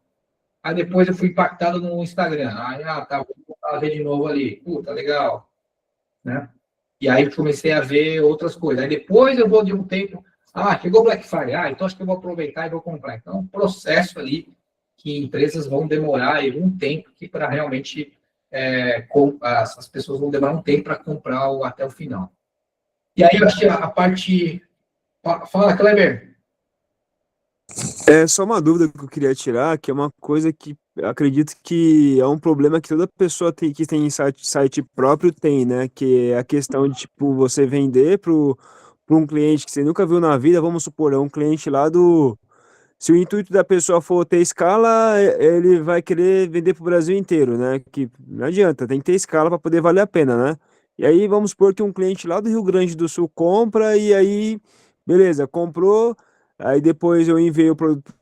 Aí depois eu fui impactado no Instagram. Aí, tá, vou ver de novo ali. Puta, legal. Né? E aí comecei a ver outras coisas. Aí depois eu vou de um tempo. Chegou Black Friday. Então acho que eu vou aproveitar e vou comprar. Então, um processo ali que empresas vão demorar aí um tempo para realmente as pessoas vão demorar um tempo para comprar até o final. E aí eu acho que a parte... Fala, Kleber. É só uma dúvida que eu queria tirar, que é uma coisa que acredito que é um problema que toda pessoa que tem site próprio tem, né? Que é a questão de, tipo, você vender para um cliente que você nunca viu na vida, vamos supor, é um cliente lá do... Se o intuito da pessoa for ter escala, ele vai querer vender para o Brasil inteiro, né? Que não adianta, tem que ter escala para poder valer a pena, né? E aí vamos supor que um cliente lá do Rio Grande do Sul compra e aí, beleza, comprou, aí depois eu envio o produto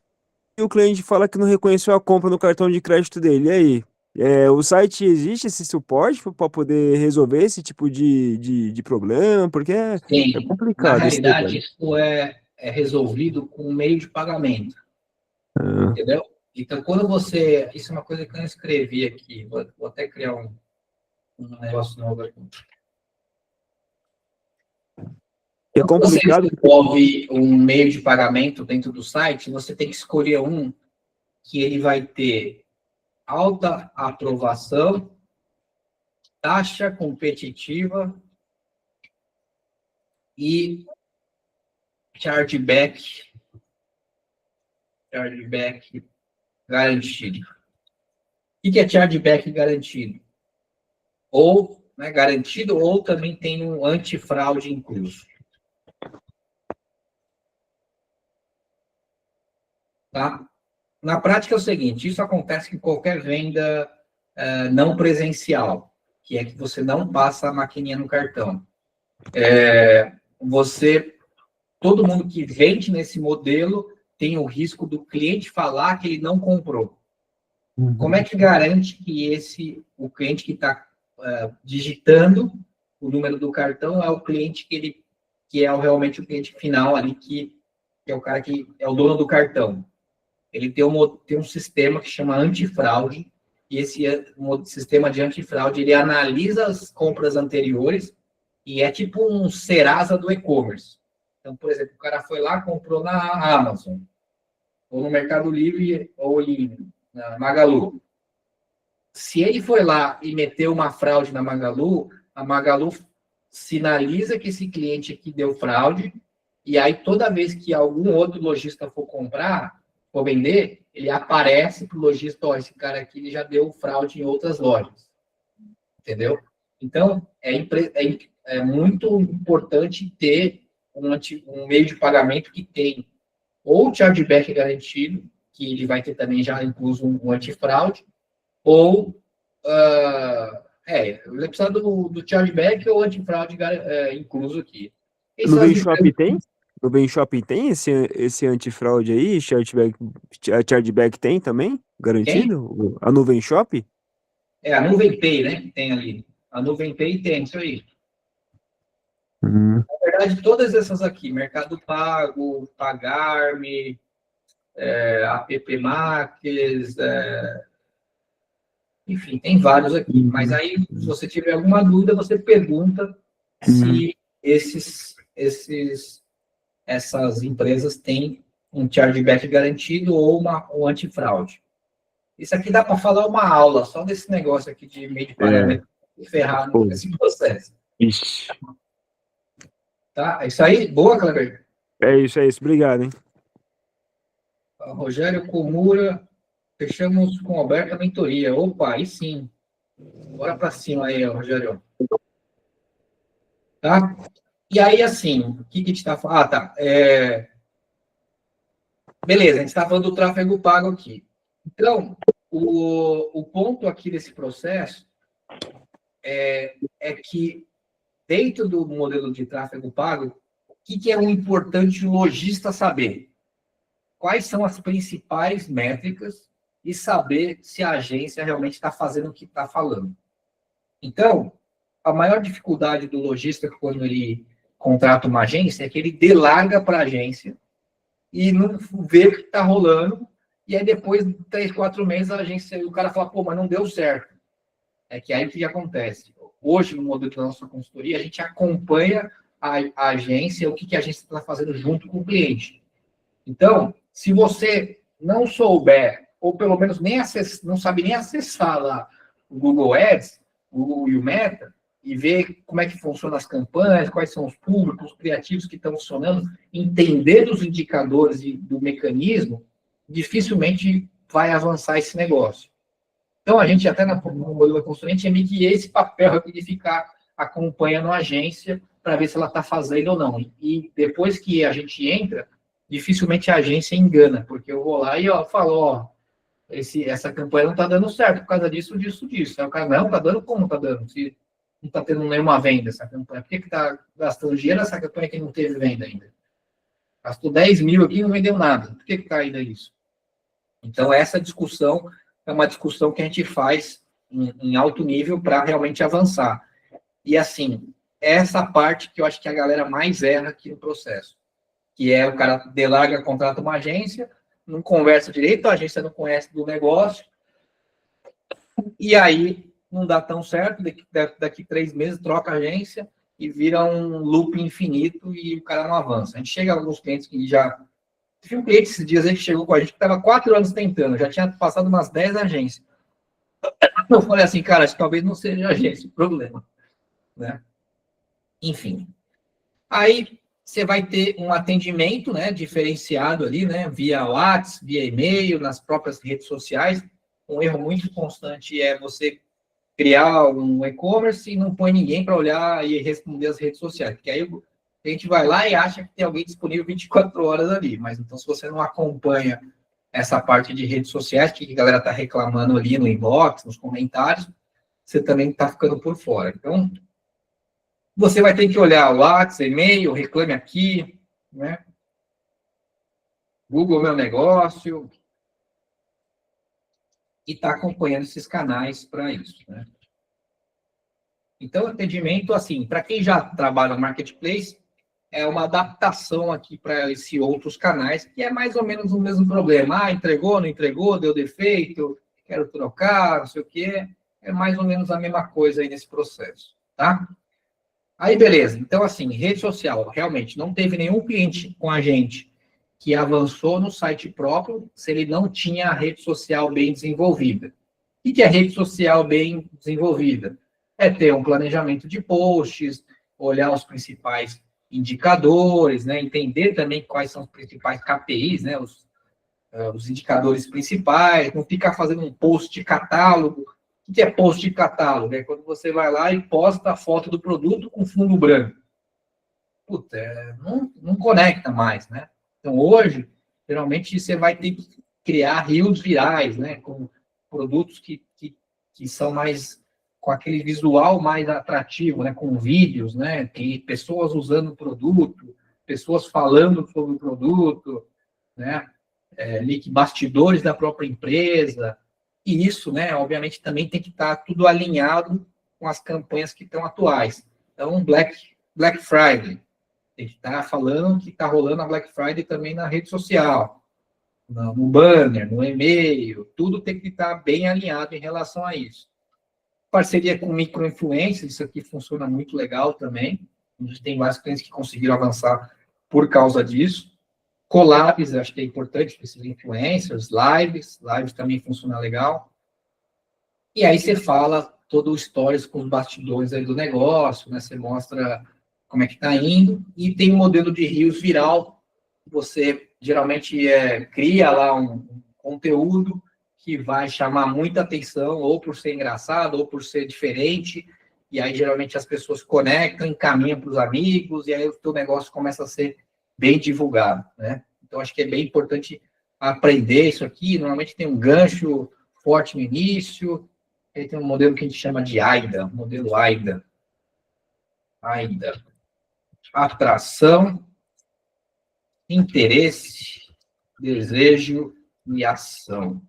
e o cliente fala que não reconheceu a compra no cartão de crédito dele. E aí? O site existe esse suporte para poder resolver esse tipo de problema? Porque é Sim, na complicado esse realidade, negócio. isso é resolvido com um meio de pagamento, Ah, entendeu? Então, quando você... Isso é uma coisa que eu escrevi aqui, vou até criar um negócio novo aqui. é Quando você complicado. desenvolve um meio de pagamento dentro do site, você tem que escolher um que ele vai ter alta aprovação, taxa competitiva e chargeback garantido. O que é chargeback garantido? Ou garantido, ou também tem um antifraude incluso. Tá? Na prática é o seguinte, isso acontece em qualquer venda não presencial, que é que você não passa a maquininha no cartão. Todo mundo que vende nesse modelo tem o risco do cliente falar que ele não comprou. Como é que garante que o cliente que está digitando o número do cartão é o cliente que é realmente o cliente final ali, que é o cara que é o dono do cartão? ele tem um sistema que chama antifraude, e esse sistema de antifraude, ele analisa as compras anteriores e é tipo um Serasa do e-commerce. Então, por exemplo, o cara foi lá, comprou na Amazon, ou no Mercado Livre, ou na Magalu. Se ele foi lá e meteu uma fraude na Magalu, a Magalu sinaliza que esse cliente aqui deu fraude, e aí toda vez que algum outro lojista for comprar, for vender, ele aparece para o lojista, ó, esse cara aqui ele já deu fraude em outras lojas. Entendeu? Então, é muito importante ter um meio de pagamento que tem ou chargeback garantido, que ele vai ter também já incluso um antifraude, ou ele precisa do chargeback ou antifraude incluso aqui. No Vem Shop tem? No Vem Shop tem esse antifraude aí? Chargeback tem também? Garantido? A Nuvem Shop? A Nuvem Pay, né? Que tem ali. A Nuvem Pay tem isso aí. Na verdade, todas essas aqui, Mercado Pago, Pagar.me, App Max, enfim, tem vários aqui. Mas aí, se você tiver alguma dúvida, você pergunta se essas empresas têm um chargeback garantido ou um antifraude. Isso aqui dá para falar uma aula só desse negócio aqui de meio de pagamento ferrado nesse processo. Ixi. Tá? É isso aí? Boa, Kleber? É isso. Obrigado, hein? Rogério Komura, fechamos com Alberto a mentoria. Opa, aí sim. Bora para cima aí, Rogério. Tá? E aí, assim, o que a gente está falando? Tá. Beleza, a gente está falando do tráfego pago aqui. Então, o ponto aqui desse processo é que, dentro do modelo de tráfego pago, o que é um importante lojista saber? Quais são as principais métricas e saber se a agência realmente está fazendo o que está falando. Então, a maior dificuldade do lojista quando ele contrata uma agência é que ele delarga para a agência e não vê o que está rolando, e aí depois de 3, 4 meses o cara fala, pô, mas não deu certo. É que aí o que acontece? Hoje, no modelo da nossa consultoria, a gente acompanha a agência, o que a agência está fazendo junto com o cliente. Então, se você não souber, ou pelo menos não sabe nem acessar lá o Google Ads, o Google e o Meta, e ver como é que funcionam as campanhas, quais são os públicos, os criativos que estão funcionando, entender dos indicadores e do mecanismo, dificilmente vai avançar esse negócio. Então, a gente até no modelo da consultoria, tinha meio que esse papel aqui de ficar acompanhando a agência para ver se ela está fazendo ou não. E depois que a gente entra, dificilmente a agência engana, porque eu vou lá e falo, essa campanha não está dando certo por causa disso. Aí o cara, não, está dando como está dando? Se não está tendo nenhuma venda essa campanha, por que está gastando dinheiro nessa campanha que não teve venda ainda? Gastou 10 mil aqui e não vendeu nada. Por que está ainda isso? Então, essa discussão é uma discussão que a gente faz em alto nível para realmente avançar. E, assim, essa parte que eu acho que a galera mais erra aqui no processo, que é o cara delarga, contrata uma agência, não conversa direito, a agência não conhece do negócio, e aí não dá tão certo, daqui 3 meses troca a agência e vira um loop infinito e o cara não avança. A gente chega a alguns clientes que já... Teve um cliente esses dias aí que chegou com a gente que estava 4 anos tentando, já tinha passado umas 10 agências. Eu falei assim, cara, acho que talvez não seja a agência o problema, né? Enfim. Aí você vai ter um atendimento, né, diferenciado ali, né, via WhatsApp, via e-mail, nas próprias redes sociais. Um erro muito constante é você criar um e-commerce e não põe ninguém para olhar e responder as redes sociais, porque aí a gente vai lá e acha que tem alguém disponível 24 horas ali, mas então se você não acompanha essa parte de redes sociais, que a galera está reclamando ali no inbox, nos comentários, você também está ficando por fora. Então, você vai ter que olhar o WhatsApp, e-mail, Reclame Aqui, né? Google Meu Negócio, e está acompanhando esses canais para isso, né? Então, atendimento, assim, para quem já trabalha no marketplace, é uma adaptação aqui para esses outros canais, que é mais ou menos o mesmo problema. Ah, entregou, não entregou, deu defeito, quero trocar, não sei o quê. É mais ou menos a mesma coisa aí nesse processo, tá? Aí, beleza. Então, assim, rede social, realmente, não teve nenhum cliente com a gente que avançou no site próprio se ele não tinha a rede social bem desenvolvida. O que é rede social bem desenvolvida? É ter um planejamento de posts, olhar os principais indicadores, né? Entender também quais são os principais KPIs, né? Os indicadores principais, não ficar fazendo um post de catálogo. O que é post de catálogo? É quando você vai lá e posta a foto do produto com fundo branco. Puta, não conecta mais, né? Então, hoje, geralmente, você vai ter que criar reels virais, né? Com produtos que são mais, com aquele visual mais atrativo, né? Com vídeos, né? Tem pessoas usando o produto, pessoas falando sobre o produto, né? Bastidores da própria empresa. E isso, né, obviamente, também tem que estar tudo alinhado com as campanhas que estão atuais. Então, Black Friday, tem que estar falando que está rolando a Black Friday também na rede social, no banner, no e-mail, tudo tem que estar bem alinhado em relação a isso. Parceria com micro-influencers, isso aqui funciona muito legal também. A gente tem vários clientes que conseguiram avançar por causa disso. Collabs, acho que é importante para esses influencers, lives também funciona legal. E aí você fala todo o stories com os bastidores aí do negócio, né? Você mostra como é que está indo, e tem um modelo de reels viral, você geralmente cria lá um conteúdo que vai chamar muita atenção, ou por ser engraçado, ou por ser diferente, e aí geralmente as pessoas conectam, encaminham para os amigos, e aí o teu negócio começa a ser bem divulgado, né? Então, acho que é bem importante aprender isso aqui. Normalmente tem um gancho forte no início, aí tem um modelo que a gente chama de AIDA, modelo AIDA. AIDA. Atração, interesse, desejo e ação.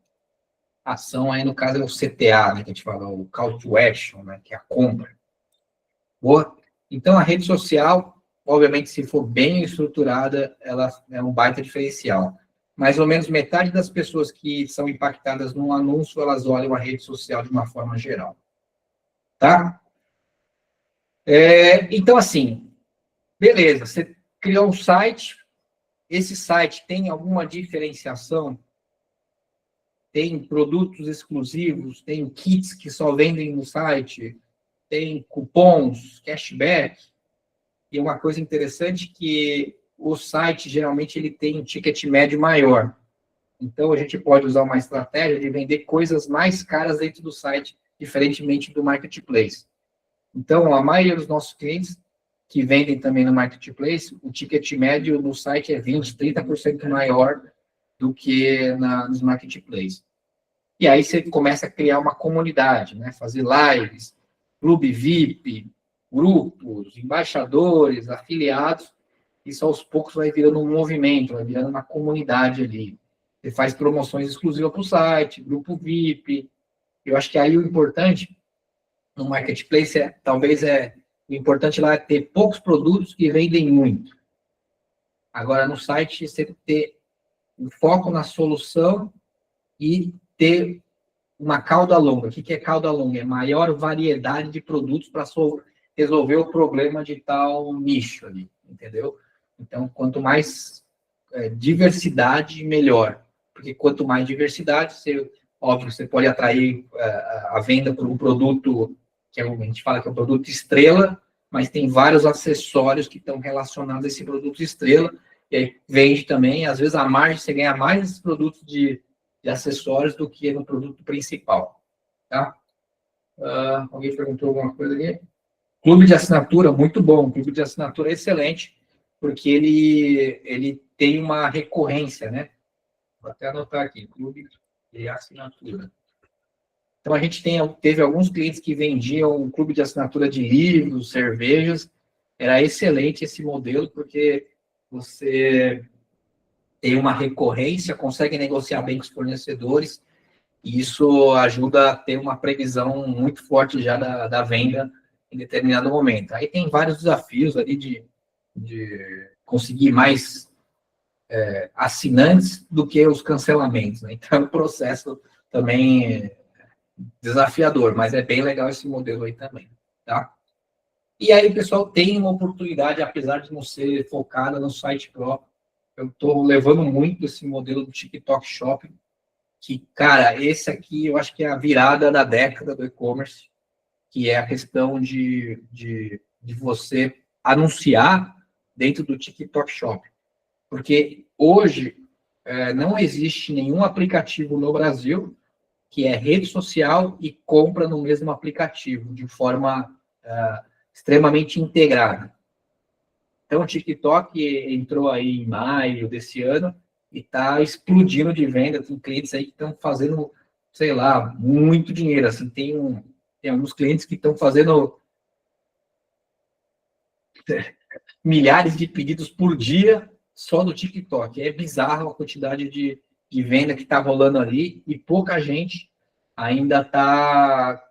Ação aí, no caso, é o CTA, né, que a gente fala, o Call to Action, né, que é a compra. Boa? Então, a rede social, obviamente, se for bem estruturada, ela é um baita diferencial. Mais ou menos metade das pessoas que são impactadas num anúncio, elas olham a rede social de uma forma geral. Tá? Então, assim, beleza, você criou um site, esse site tem alguma diferenciação? Tem produtos exclusivos, tem kits que só vendem no site, tem cupons, cashback. E uma coisa interessante que o site, geralmente, ele tem um ticket médio maior. Então, a gente pode usar uma estratégia de vender coisas mais caras dentro do site, diferentemente do marketplace. Então, a maioria dos nossos clientes que vendem também no marketplace, o ticket médio no site é 20%, 30% maior do que nos marketplaces. E aí você começa a criar uma comunidade, né? Fazer lives, clube VIP, grupos, embaixadores, afiliados. Isso aos poucos vai virando um movimento, vai virando uma comunidade ali. Você faz promoções exclusivas para o site, grupo VIP. Eu acho que aí o importante no marketplace o importante lá é ter poucos produtos que vendem muito. Agora, no site, você ter um foco na solução e ter uma cauda longa. O que é cauda longa? É maior variedade de produtos para resolver o problema de tal nicho ali, entendeu? Então, quanto mais diversidade, melhor. Porque quanto mais diversidade, óbvio, você pode atrair a venda por um produto que a gente fala que é um produto estrela, mas tem vários acessórios que estão relacionados a esse produto estrela, e aí vende também, às vezes a margem, você ganha mais nesses produtos de acessórios do que no produto principal, tá? Alguém perguntou alguma coisa aqui? Clube de assinatura, muito bom, clube de assinatura é excelente, porque ele tem uma recorrência, né? Vou até anotar aqui, clube de assinatura. Então, a gente teve alguns clientes que vendiam um clube de assinatura de livros, cervejas. Era excelente esse modelo, porque você tem uma recorrência, consegue negociar bem com os fornecedores, e isso ajuda a ter uma previsão muito forte já da venda em determinado momento. Aí tem vários desafios ali de de conseguir mais assinantes do que os cancelamentos, né? Então, é um processo também desafiador, mas é bem legal esse modelo aí também, tá? E aí, pessoal, tem uma oportunidade, apesar de não ser focada no site próprio, eu estou levando muito esse modelo do TikTok Shopping, que, cara, esse aqui eu acho que é a virada da década do e-commerce, que é a questão de você anunciar dentro do TikTok Shop. Porque hoje não existe nenhum aplicativo no Brasil que é rede social e compra no mesmo aplicativo, de forma extremamente integrada. Então, o TikTok entrou aí em maio desse ano e está explodindo de venda. Tem clientes aí que estão fazendo, sei lá, muito dinheiro. Assim, tem alguns clientes que estão fazendo milhares de pedidos por dia só no TikTok. É bizarro a quantidade de venda que está rolando ali e pouca gente ainda está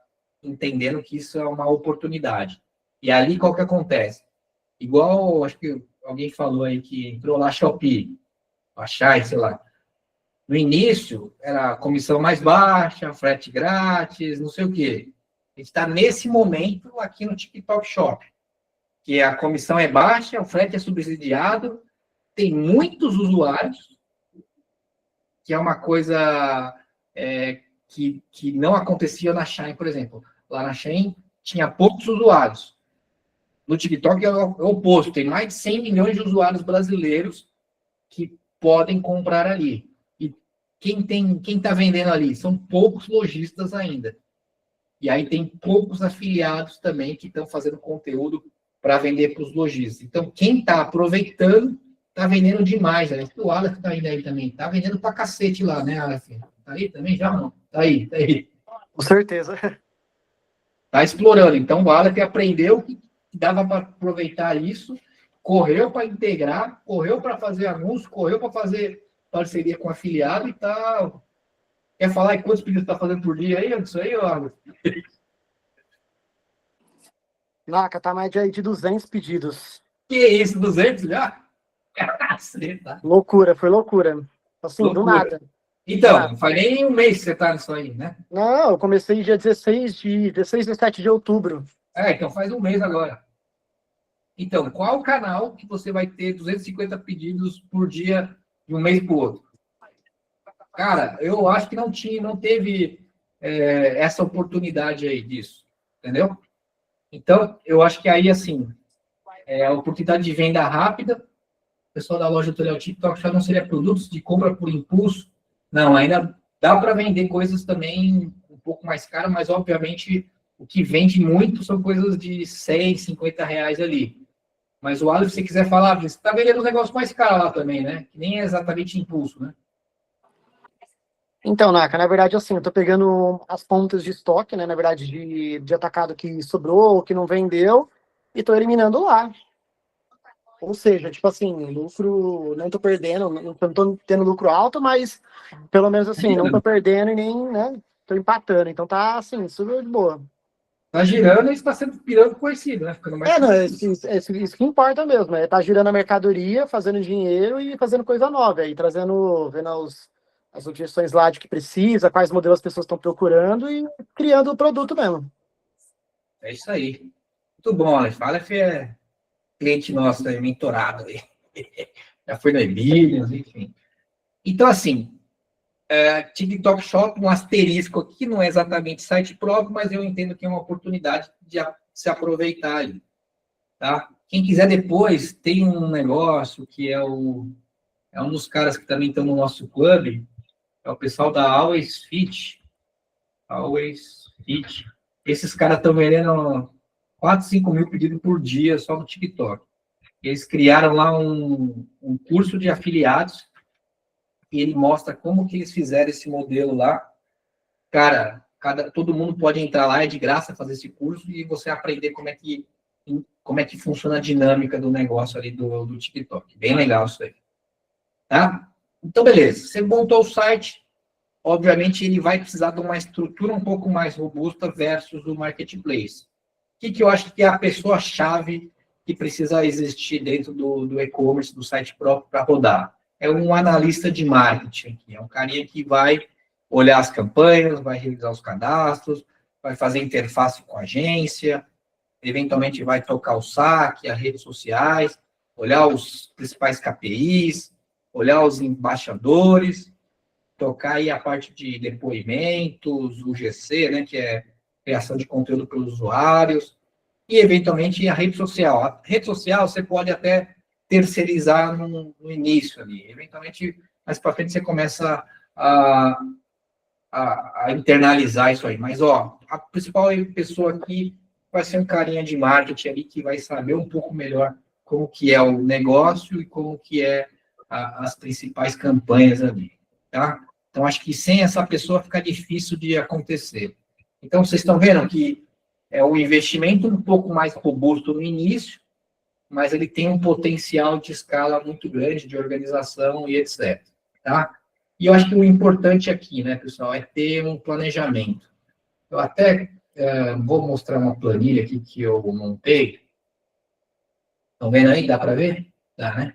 entendendo que isso é uma oportunidade. E ali, qual que acontece? Igual, acho que alguém falou aí que entrou lá Shopee, Achai, sei lá. No início, era a comissão mais baixa, frete grátis, não sei o quê. A gente está nesse momento aqui no TikTok Shop, que a comissão é baixa, o frete é subsidiado, tem muitos usuários, que é uma coisa que não acontecia na Shein, por exemplo. Lá na Shein tinha poucos usuários. No TikTok é o oposto, tem mais de 100 milhões de usuários brasileiros que podem comprar ali. E quem está vendendo ali? São poucos lojistas ainda. E aí tem poucos afiliados também que estão fazendo conteúdo para vender para os lojistas. Então, quem está aproveitando, está vendendo demais. Né? O Aleph está indo aí também. Está vendendo para cacete lá, né, Aleph? Está aí também? Já não? Está aí, está aí. Com certeza. Está explorando. Então, o Aleph aprendeu que dava para aproveitar isso, correu para integrar, correu para fazer anúncio, correu para fazer parceria com afiliado e tá... Quer falar em quantos pedidos está fazendo por dia aí? Isso aí, Aleph? Naka, tá mais de 200 pedidos. Que isso, 200 já? Caceta. Loucura, foi loucura. Assim, Loucura. do nada. Então, não faz nem um mês que você tá nisso aí, né? Não, eu comecei dia 16, 17 de outubro. Então faz um mês agora. Então, qual canal que você vai ter 250 pedidos por dia de um mês para o outro? Cara, eu acho que não teve essa oportunidade aí disso, entendeu? Então, eu acho que aí, assim, a oportunidade de venda rápida, o pessoal da loja Tutorial TikTok já não seria produtos de compra por impulso. Não, ainda dá para vender coisas também um pouco mais caras, mas, obviamente, o que vende muito são coisas de 100, 50 reais ali. Mas o Aleph, se você quiser falar, você está vendendo um negócio mais caro lá também, né? Que nem é exatamente impulso, né? Então, Naka, na verdade, assim, eu tô pegando as pontas de estoque, né, na verdade, de atacado que sobrou, que não vendeu, e tô eliminando lá. Ou seja, tipo assim, lucro, não tô perdendo, não tô tendo lucro alto, mas pelo menos assim, não tô perdendo e nem, né, tô empatando. Então tá, assim, super de boa. Tá girando e está sendo pirando conhecido, né? Ficando mais Não, isso que importa mesmo, tá girando a mercadoria, fazendo dinheiro e fazendo coisa nova, aí vendo as objeções lá de que precisa, quais modelos as pessoas estão procurando e criando o produto mesmo. É isso aí. Muito bom, Aleph. Aleph é cliente nosso, mentorado aí. Já foi no Emílios, enfim. Então, assim, TikTok Shop, um asterisco aqui, não é exatamente site próprio, mas eu entendo que é uma oportunidade de se aproveitar ali, tá? Quem quiser depois, tem um negócio que é um dos caras que também estão no nosso clube, é o pessoal da Always Fit. Always Fit. Esses caras estão vendendo 4, 5 mil pedidos por dia só no TikTok. Eles criaram lá um curso de afiliados e ele mostra como que eles fizeram esse modelo lá. Cara, todo mundo pode entrar lá, é de graça fazer esse curso e você aprender como é que funciona a dinâmica do negócio ali do TikTok. Bem legal isso aí. Tá? Então, beleza. Você montou o site, obviamente ele vai precisar de uma estrutura um pouco mais robusta versus o marketplace. O que eu acho que é a pessoa-chave que precisa existir dentro do e-commerce, do site próprio para rodar? É um analista de marketing, é um carinha que vai olhar as campanhas, vai revisar os cadastros, vai fazer interface com a agência, eventualmente vai tocar o saque, as redes sociais, olhar os principais KPIs, olhar os embaixadores, tocar aí a parte de depoimentos, o GC, né, que é criação de conteúdo para os usuários, e eventualmente a rede social. A rede social você pode até terceirizar no início ali, eventualmente mais para frente você começa a internalizar isso aí, mas ó, a principal pessoa aqui vai ser um carinha de marketing ali que vai saber um pouco melhor como que é o negócio e como que é as principais campanhas ali, tá? Então, acho que sem essa pessoa fica difícil de acontecer. Então, vocês estão vendo que é um investimento um pouco mais robusto no início, mas ele tem um potencial de escala muito grande, de organização e etc, tá? E eu acho que o importante aqui, né, pessoal, é ter um planejamento. Eu até vou mostrar uma planilha aqui que eu montei. Estão vendo aí? Dá para ver? Dá, né?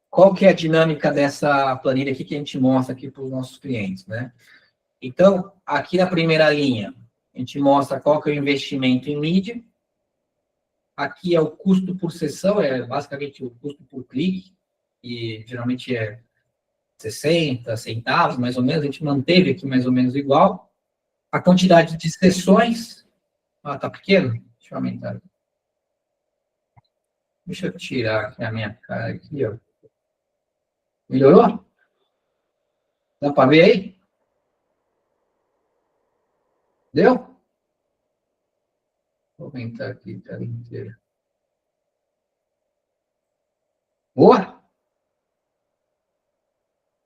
Qual que é a dinâmica dessa planilha aqui que a gente mostra aqui para os nossos clientes, né? Então, aqui na primeira linha, a gente mostra qual que é o investimento em mídia. Aqui é o custo por sessão, é basicamente o custo por clique, que geralmente é 60 centavos, mais ou menos, a gente manteve aqui mais ou menos igual. A quantidade de sessões, tá pequeno? Deixa eu aumentar. Deixa eu tirar aqui a minha cara aqui, ó. Melhorou? Dá para ver aí? Deu? Vou aumentar aqui a tela inteira. Boa?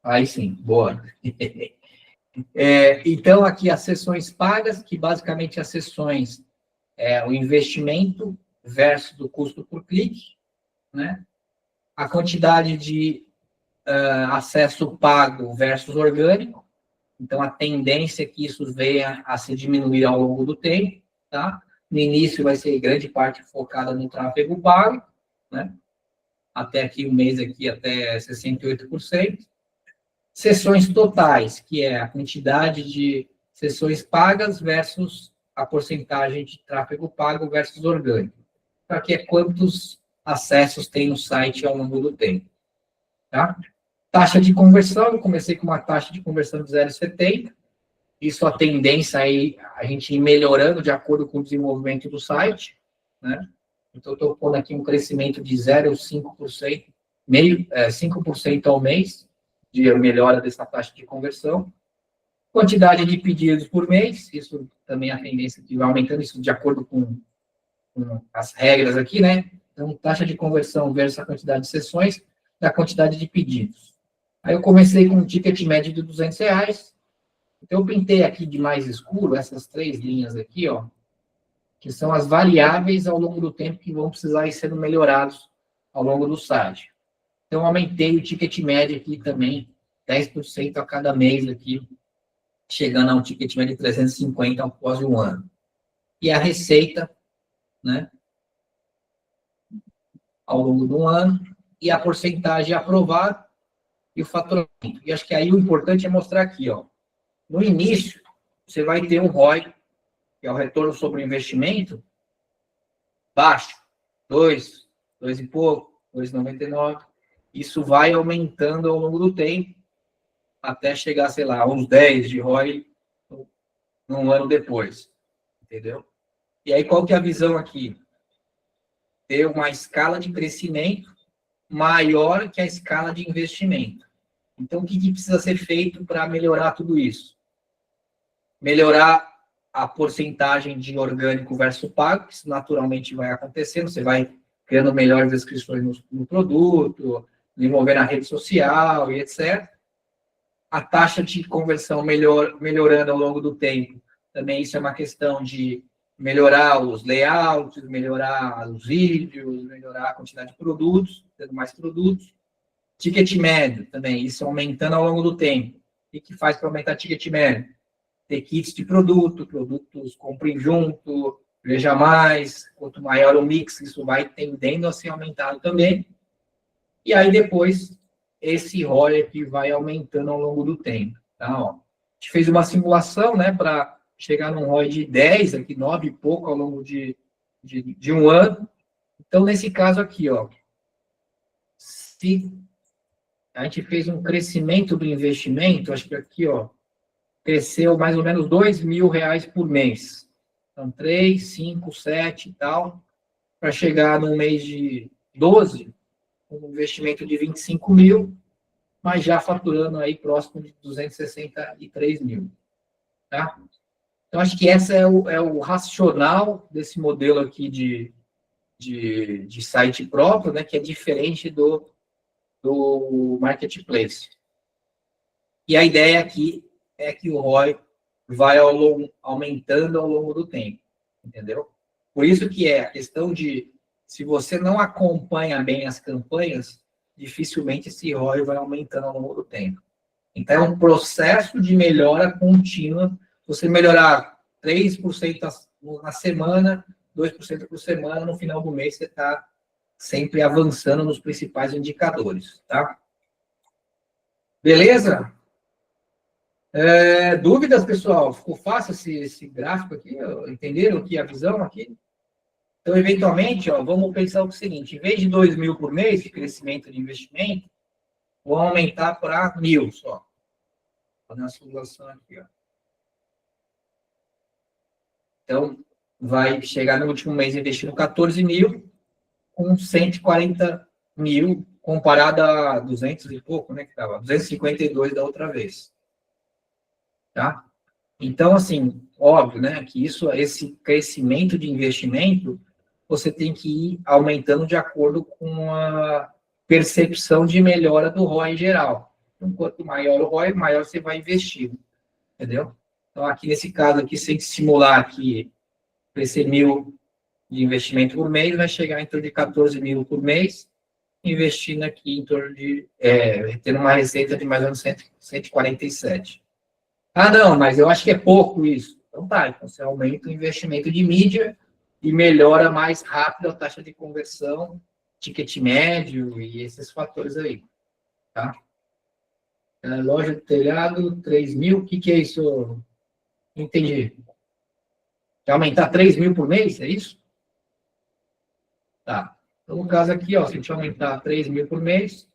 Aí sim, boa. Então, aqui as sessões pagas, que basicamente as sessões é o investimento versus do custo por clique, né? A quantidade de acesso pago versus orgânico. Então, a tendência é que isso venha a se diminuir ao longo do tempo, tá? No início vai ser grande parte focada no tráfego pago, né? Até aqui o mês aqui até 68%. Sessões totais, que é a quantidade de sessões pagas versus a porcentagem de tráfego pago versus orgânico. Para que é quantos acessos tem no site ao longo do tempo, tá? Taxa de conversão, eu comecei com uma taxa de conversão de 0,70. Isso a tendência aí, a gente ir melhorando de acordo com o desenvolvimento do site, né? Então, estou pondo aqui um crescimento de 0,5%, 5% ao mês, de melhora dessa taxa de conversão. Quantidade de pedidos por mês, isso também é a tendência que vai aumentando, isso de acordo com as regras aqui, né? Então, taxa de conversão versus a quantidade de sessões, da quantidade de pedidos. Aí eu comecei com um ticket médio de R$200. Então, eu pintei aqui de mais escuro essas 3 linhas aqui, ó, que são as variáveis ao longo do tempo que vão precisar ir sendo melhorados ao longo do site. Então, aumentei o ticket médio aqui também, 10% a cada mês aqui, chegando a um ticket médio de 350 após um ano. E a receita, né, ao longo do ano, e a porcentagem aprovada e o faturamento. E acho que aí o importante é mostrar aqui, ó. No início, você vai ter um ROI, que é o retorno sobre o investimento, baixo, 2 e pouco, 2,99. Isso vai aumentando ao longo do tempo, até chegar, sei lá, a uns 10 de ROI um ano depois. Entendeu? E aí, qual que é a visão aqui? Ter uma escala de crescimento maior que a escala de investimento. Então, o que precisa ser feito para melhorar tudo isso? Melhorar a porcentagem de orgânico versus pago, que isso naturalmente vai acontecendo, você vai criando melhores descrições no produto, desenvolver na rede social e etc. A taxa de conversão melhorando ao longo do tempo. Também isso é uma questão de melhorar os layouts, melhorar os vídeos, melhorar a quantidade de produtos, tendo mais produtos. Ticket médio também, isso aumentando ao longo do tempo. O que faz para aumentar ticket médio? Ter kits de produtos comprem junto, Veja mais, quanto maior o mix, isso vai tendendo a ser aumentado também. E aí depois, esse ROI aqui vai aumentando ao longo do tempo. Tá? Ó, a gente fez uma simulação, né, para chegar num ROI de 10, aqui 9 e pouco ao longo de um ano. Então, nesse caso aqui, ó, se a gente fez um crescimento do investimento, acho que aqui, ó, cresceu mais ou menos R$ 2.000 por mês. Então, 3, 5, 7 e tal, para chegar no mês de 12, um investimento de 25 mil, mas já faturando aí próximo de 263 mil. Tá? Então, acho que esse é o racional desse modelo aqui de site próprio, né, que é diferente do marketplace. E a ideia aqui é que o ROI vai aumentando ao longo do tempo, entendeu? Por isso que é a questão de, se você não acompanha bem as campanhas, dificilmente esse ROI vai aumentando ao longo do tempo. Então, é um processo de melhora contínua. Você melhorar 3% na semana, 2% por semana, no final do mês você está sempre avançando nos principais indicadores, tá? Beleza? Dúvidas, pessoal? Ficou fácil esse gráfico aqui? Entenderam aqui a visão aqui? Então, eventualmente, ó, vamos pensar o seguinte: em vez de 2 mil por mês de crescimento de investimento, vou aumentar para 1.000 só. Vou fazer uma simulação aqui, ó. Então, vai chegar no último mês investindo 14 mil, com 140 mil, comparado a 200 e pouco, né, que estava 252 da outra vez. Tá? Então, assim, óbvio, né, que esse crescimento de investimento, você tem que ir aumentando de acordo com a percepção de melhora do ROI em geral. Então, quanto maior o ROI, maior você vai investir, entendeu? Então, aqui nesse caso aqui, se a gente simular aqui, crescer 1.000 de investimento por mês, vai chegar em torno de 14 mil por mês, investindo aqui em torno de, tendo uma receita de mais ou menos 147. Ah, não, mas eu acho que é pouco isso. Então tá, então você aumenta o investimento de mídia e melhora mais rápido a taxa de conversão, ticket médio e esses fatores aí, tá? Loja do telhado, 3 mil, o que é isso? Entendi. Vai aumentar 3 mil por mês, é isso? Tá. Então, no caso aqui, ó, se a gente aumentar 3 mil por mês,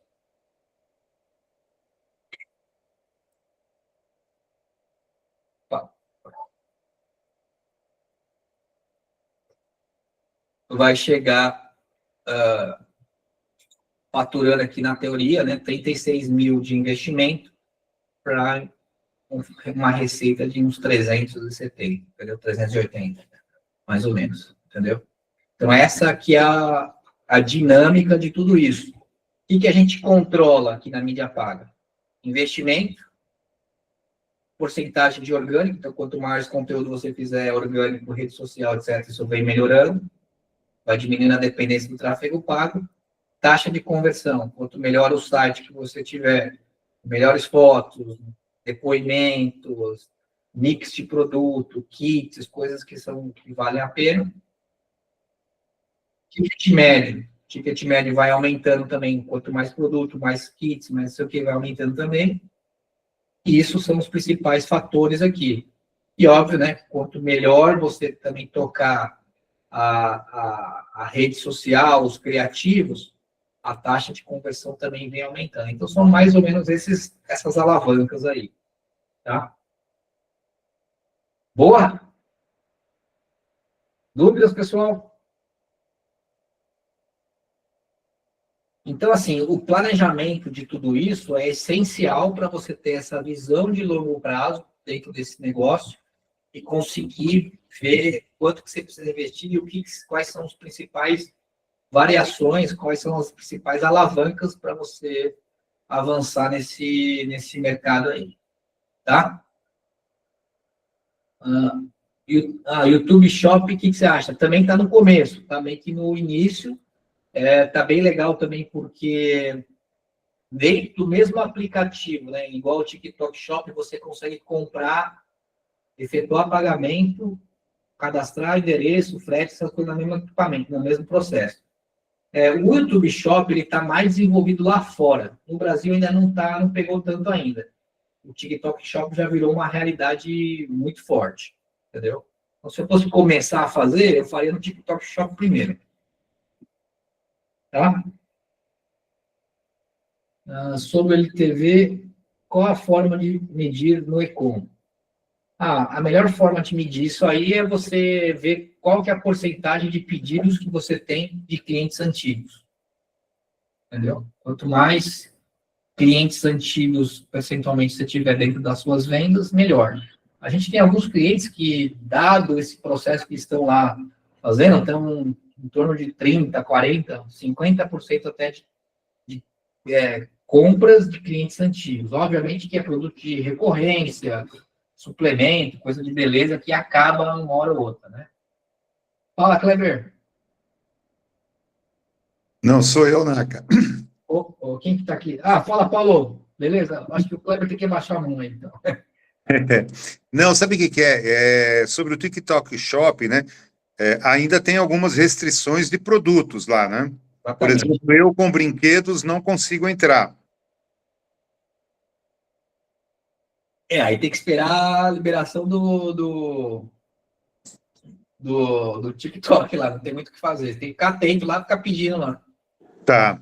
vai chegar faturando aqui na teoria, né, 36 mil de investimento para uma receita de uns 370, entendeu? 380, mais ou menos, entendeu? Então, essa aqui é a dinâmica de tudo isso. O que a gente controla aqui na mídia paga? Investimento, porcentagem de orgânico, então, quanto mais conteúdo você fizer orgânico, rede social, etc., isso vem melhorando, vai diminuindo a dependência do tráfego pago. Taxa de conversão, quanto melhor o site que você tiver, melhores fotos, depoimentos, mix de produto, kits, coisas que valem a pena. Ticket médio vai aumentando também, quanto mais produto, mais kits, mais não sei o que, vai aumentando também. E isso são os principais fatores aqui. E óbvio, né, quanto melhor você também tocar a rede social, os criativos, a taxa de conversão também vem aumentando. Então, são mais ou menos essas alavancas aí, tá? Boa? Dúvidas, pessoal? Então, assim, o planejamento de tudo isso é essencial para você ter essa visão de longo prazo dentro desse negócio e conseguir ver quanto que você precisa investir e quais são as principais variações, quais são as principais alavancas para você avançar nesse mercado aí, tá? YouTube Shop, o que você acha? Também está no começo, está meio que no início, está bem legal também, porque dentro do mesmo aplicativo, né, igual o TikTok Shop, você consegue comprar, efetuar pagamento cadastrar endereço, frete, essas coisas no mesmo equipamento, no mesmo processo. O YouTube Shop ele está mais desenvolvido lá fora. No Brasil ainda não pegou tanto ainda. O TikTok Shop já virou uma realidade muito forte, entendeu? Então, se eu fosse começar a fazer, eu faria no TikTok Shop primeiro. Tá? Sobre o LTV, qual a forma de medir no Ecom? A melhor forma de medir isso aí é você ver qual que é a porcentagem de pedidos que você tem de clientes antigos. Entendeu? Quanto mais clientes antigos, percentualmente, você tiver dentro das suas vendas, melhor. A gente tem alguns clientes que, dado esse processo que estão lá fazendo, estão em torno de 30%, 40%, 50% até de compras de clientes antigos. Obviamente que é produto de recorrência, suplemento, coisa de beleza que acaba uma hora ou outra, né? Fala, Kleber. Não, sou eu, Naka. Quem que tá aqui? Fala, Paulo. Beleza? Acho que o Kleber tem que baixar a mão aí, então. Não, sabe o que é? Sobre o TikTok Shop, né? Ainda tem algumas restrições de produtos lá, né? Por Exatamente. exemplo, eu com brinquedos não consigo entrar. Aí tem que esperar a liberação do TikTok lá, não tem muito o que fazer. Tem que ficar atento lá, ficar pedindo lá. Tá.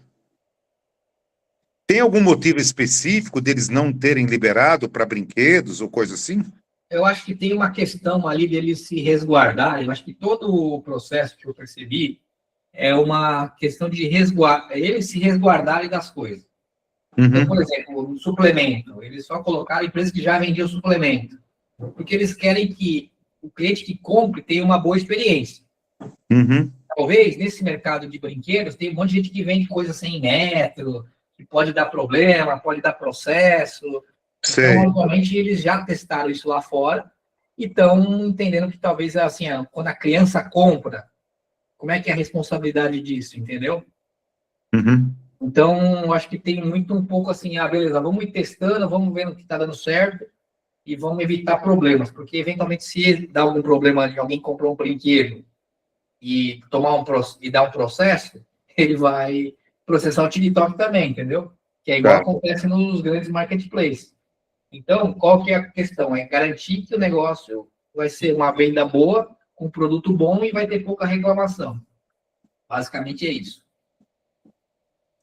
Tem algum motivo específico deles não terem liberado para brinquedos ou coisa assim? Eu acho que tem uma questão ali deles se resguardar. Eu acho que todo o processo que eu percebi é uma questão de eles se resguardarem das coisas. Então, por exemplo, o suplemento, eles só colocaram empresas que já vendiam suplemento, porque eles querem que o cliente que compre tenha uma boa experiência. Talvez, nesse mercado de brinquedos, tem um monte de gente que vende coisa sem metro, que pode dar problema, pode dar processo. Sei. Então, obviamente, eles já testaram isso lá fora e estão entendendo que talvez, assim, quando a criança compra, como é que é a responsabilidade disso, entendeu? Então, eu acho que tem muito um pouco assim, beleza, vamos ir testando, vamos vendo o que está dando certo e vamos evitar problemas, porque eventualmente se dá algum problema de alguém comprou um brinquedo e dar um processo, ele vai processar o TikTok também, entendeu? Que é igual acontece nos grandes marketplaces. Então, qual que é a questão? É garantir que o negócio vai ser uma venda boa, com produto bom e vai ter pouca reclamação. Basicamente é isso.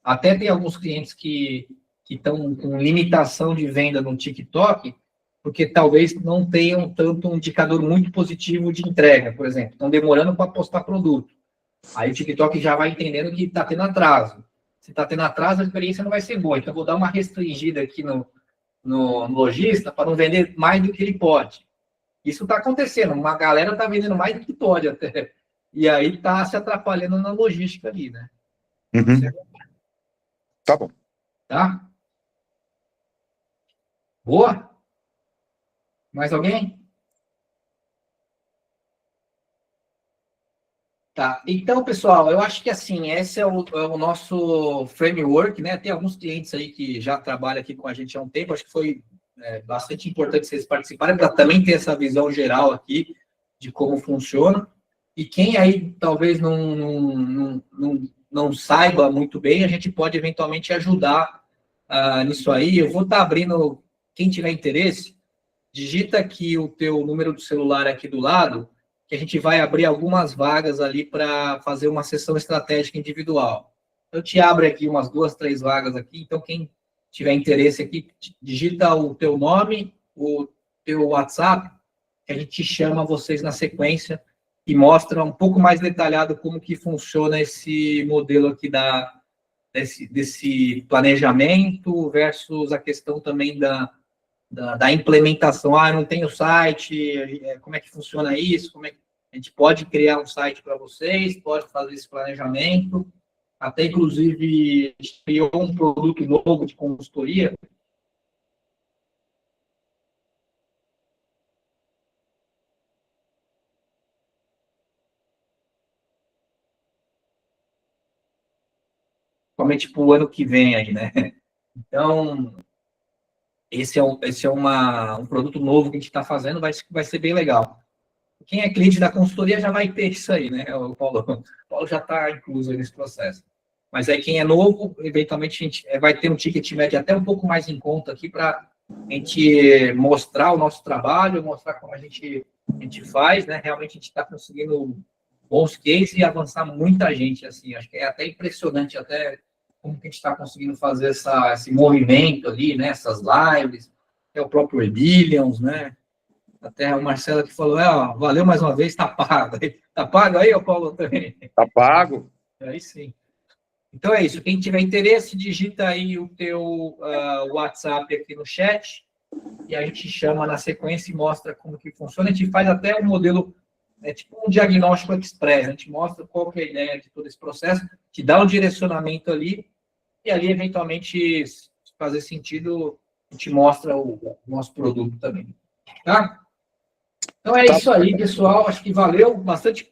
Até tem alguns clientes que estão com limitação de venda no TikTok, porque talvez não tenham tanto um indicador muito positivo de entrega, por exemplo. Estão demorando para postar produto. Aí o TikTok já vai entendendo que está tendo atraso. Se está tendo atraso, a experiência não vai ser boa. Então, eu vou dar uma restringida aqui no lojista para não vender mais do que ele pode. Isso está acontecendo. Uma galera está vendendo mais do que pode até. E aí está se atrapalhando na logística ali, né? Tá bom. Tá? Boa? Mais alguém? Tá. Então, pessoal, eu acho que assim, esse é o nosso framework, né? Tem alguns clientes aí que já trabalham aqui com a gente há um tempo, acho que foi bastante importante vocês participarem, para também ter essa visão geral aqui de como funciona. E quem aí talvez não saiba muito bem, a gente pode eventualmente ajudar nisso aí. Eu vou estar abrindo, quem tiver interesse, digita aqui o teu número do celular aqui do lado, que a gente vai abrir algumas vagas ali para fazer uma sessão estratégica individual. Eu te abro aqui umas 2, 3 vagas aqui, então quem tiver interesse aqui, digita o teu nome, o teu WhatsApp, que a gente chama vocês na sequência e mostra um pouco mais detalhado como que funciona esse modelo aqui desse planejamento versus a questão também da implementação. Eu não tenho site, como é que funciona isso, como é que a gente pode criar um site para vocês, pode fazer esse planejamento, até inclusive a gente criou um produto novo de consultoria. Principalmente para o ano que vem aí, né? Então, esse é um produto novo que a gente está fazendo, vai ser bem legal. quem é cliente da consultoria já vai ter isso aí, né? O Paulo já está incluso aí nesse processo. Mas aí quem é novo, eventualmente a gente vai ter um ticket médio até um pouco mais em conta aqui para a gente mostrar o nosso trabalho, mostrar como a gente faz, né? Realmente a gente está conseguindo bons cases e avançar muita gente, assim. Acho que é até impressionante até como que a gente está conseguindo fazer esse movimento ali, né? Essas lives, é o próprio Ebillions, né? Até o Marcelo que falou, ó, valeu mais uma vez, tá pago. Tá pago aí, ô Paulo, também? Tá pago. Aí sim. Então é isso. Quem tiver interesse, digita aí o teu WhatsApp aqui no chat e a gente chama na sequência e mostra como que funciona. A gente faz até um modelo, tipo um diagnóstico express. A gente mostra qual que é a ideia de todo esse processo, te dá um direcionamento ali e ali, eventualmente, se fazer sentido, a gente mostra o nosso produto também. Tá? Então é isso aí, pessoal. Acho que valeu bastante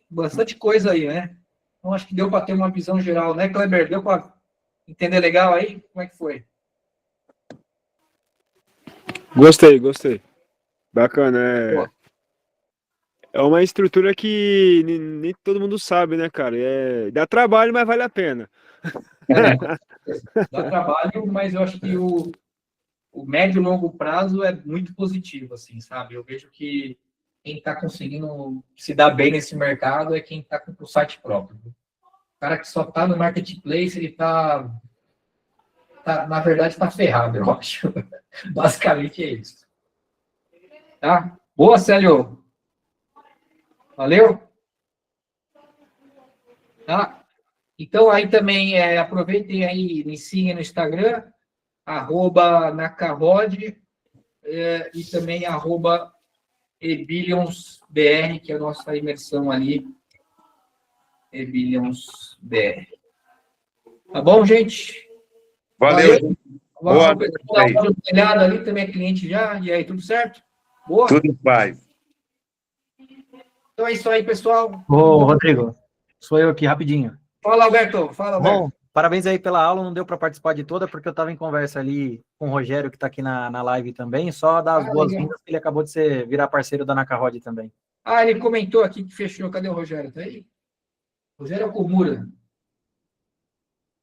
coisa aí, né? Então acho que deu para ter uma visão geral, né, Kleber? Deu para entender legal aí? Como é que foi? Gostei. Bacana, Boa. é uma estrutura que nem todo mundo sabe, né, cara? Dá trabalho, mas vale a pena. Dá trabalho, mas eu acho que o médio e longo prazo é muito positivo, assim, sabe? Eu vejo que quem está conseguindo se dar bem nesse mercado é quem está com o site próprio. O cara que só está no marketplace, ele na verdade, está ferrado, eu acho. Basicamente é isso. Tá? Boa, Célio. Valeu? Tá? Então, aí também, aproveitem aí, me sigam no Instagram, @nacarod, e também @ebillionsbr, que é a nossa imersão ali, ebillionsbr. Tá bom, gente? Valeu. Boa Vamos noite dar aí. uma olhada ali, também é cliente já. E aí, tudo certo? Boa? Tudo em paz. Então é isso aí, pessoal. Ô, Rodrigo, sou eu aqui rapidinho. Fala, Alberto. Fala, Alberto. Bom, parabéns aí pela aula, não deu para participar de toda, porque eu estava em conversa ali com o Rogério, que está aqui na live também, só dar as boas-vindas, que ele acabou de virar parceiro da Nacarod também. Ele comentou aqui que fechou. Cadê o Rogério? Tá aí? Rogério Okumura.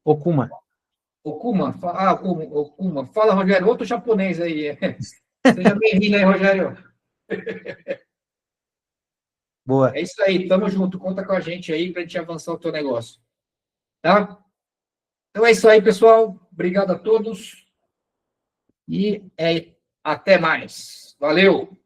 Okuma. Okuma. Okuma. Fala, Rogério. Outro japonês aí. Seja bem-vindo aí, Rogério. Boa. É isso aí. Tamo junto. Conta com a gente aí para a gente avançar o teu negócio. Tá? Então é isso aí, pessoal. Obrigado a todos. E até mais. Valeu!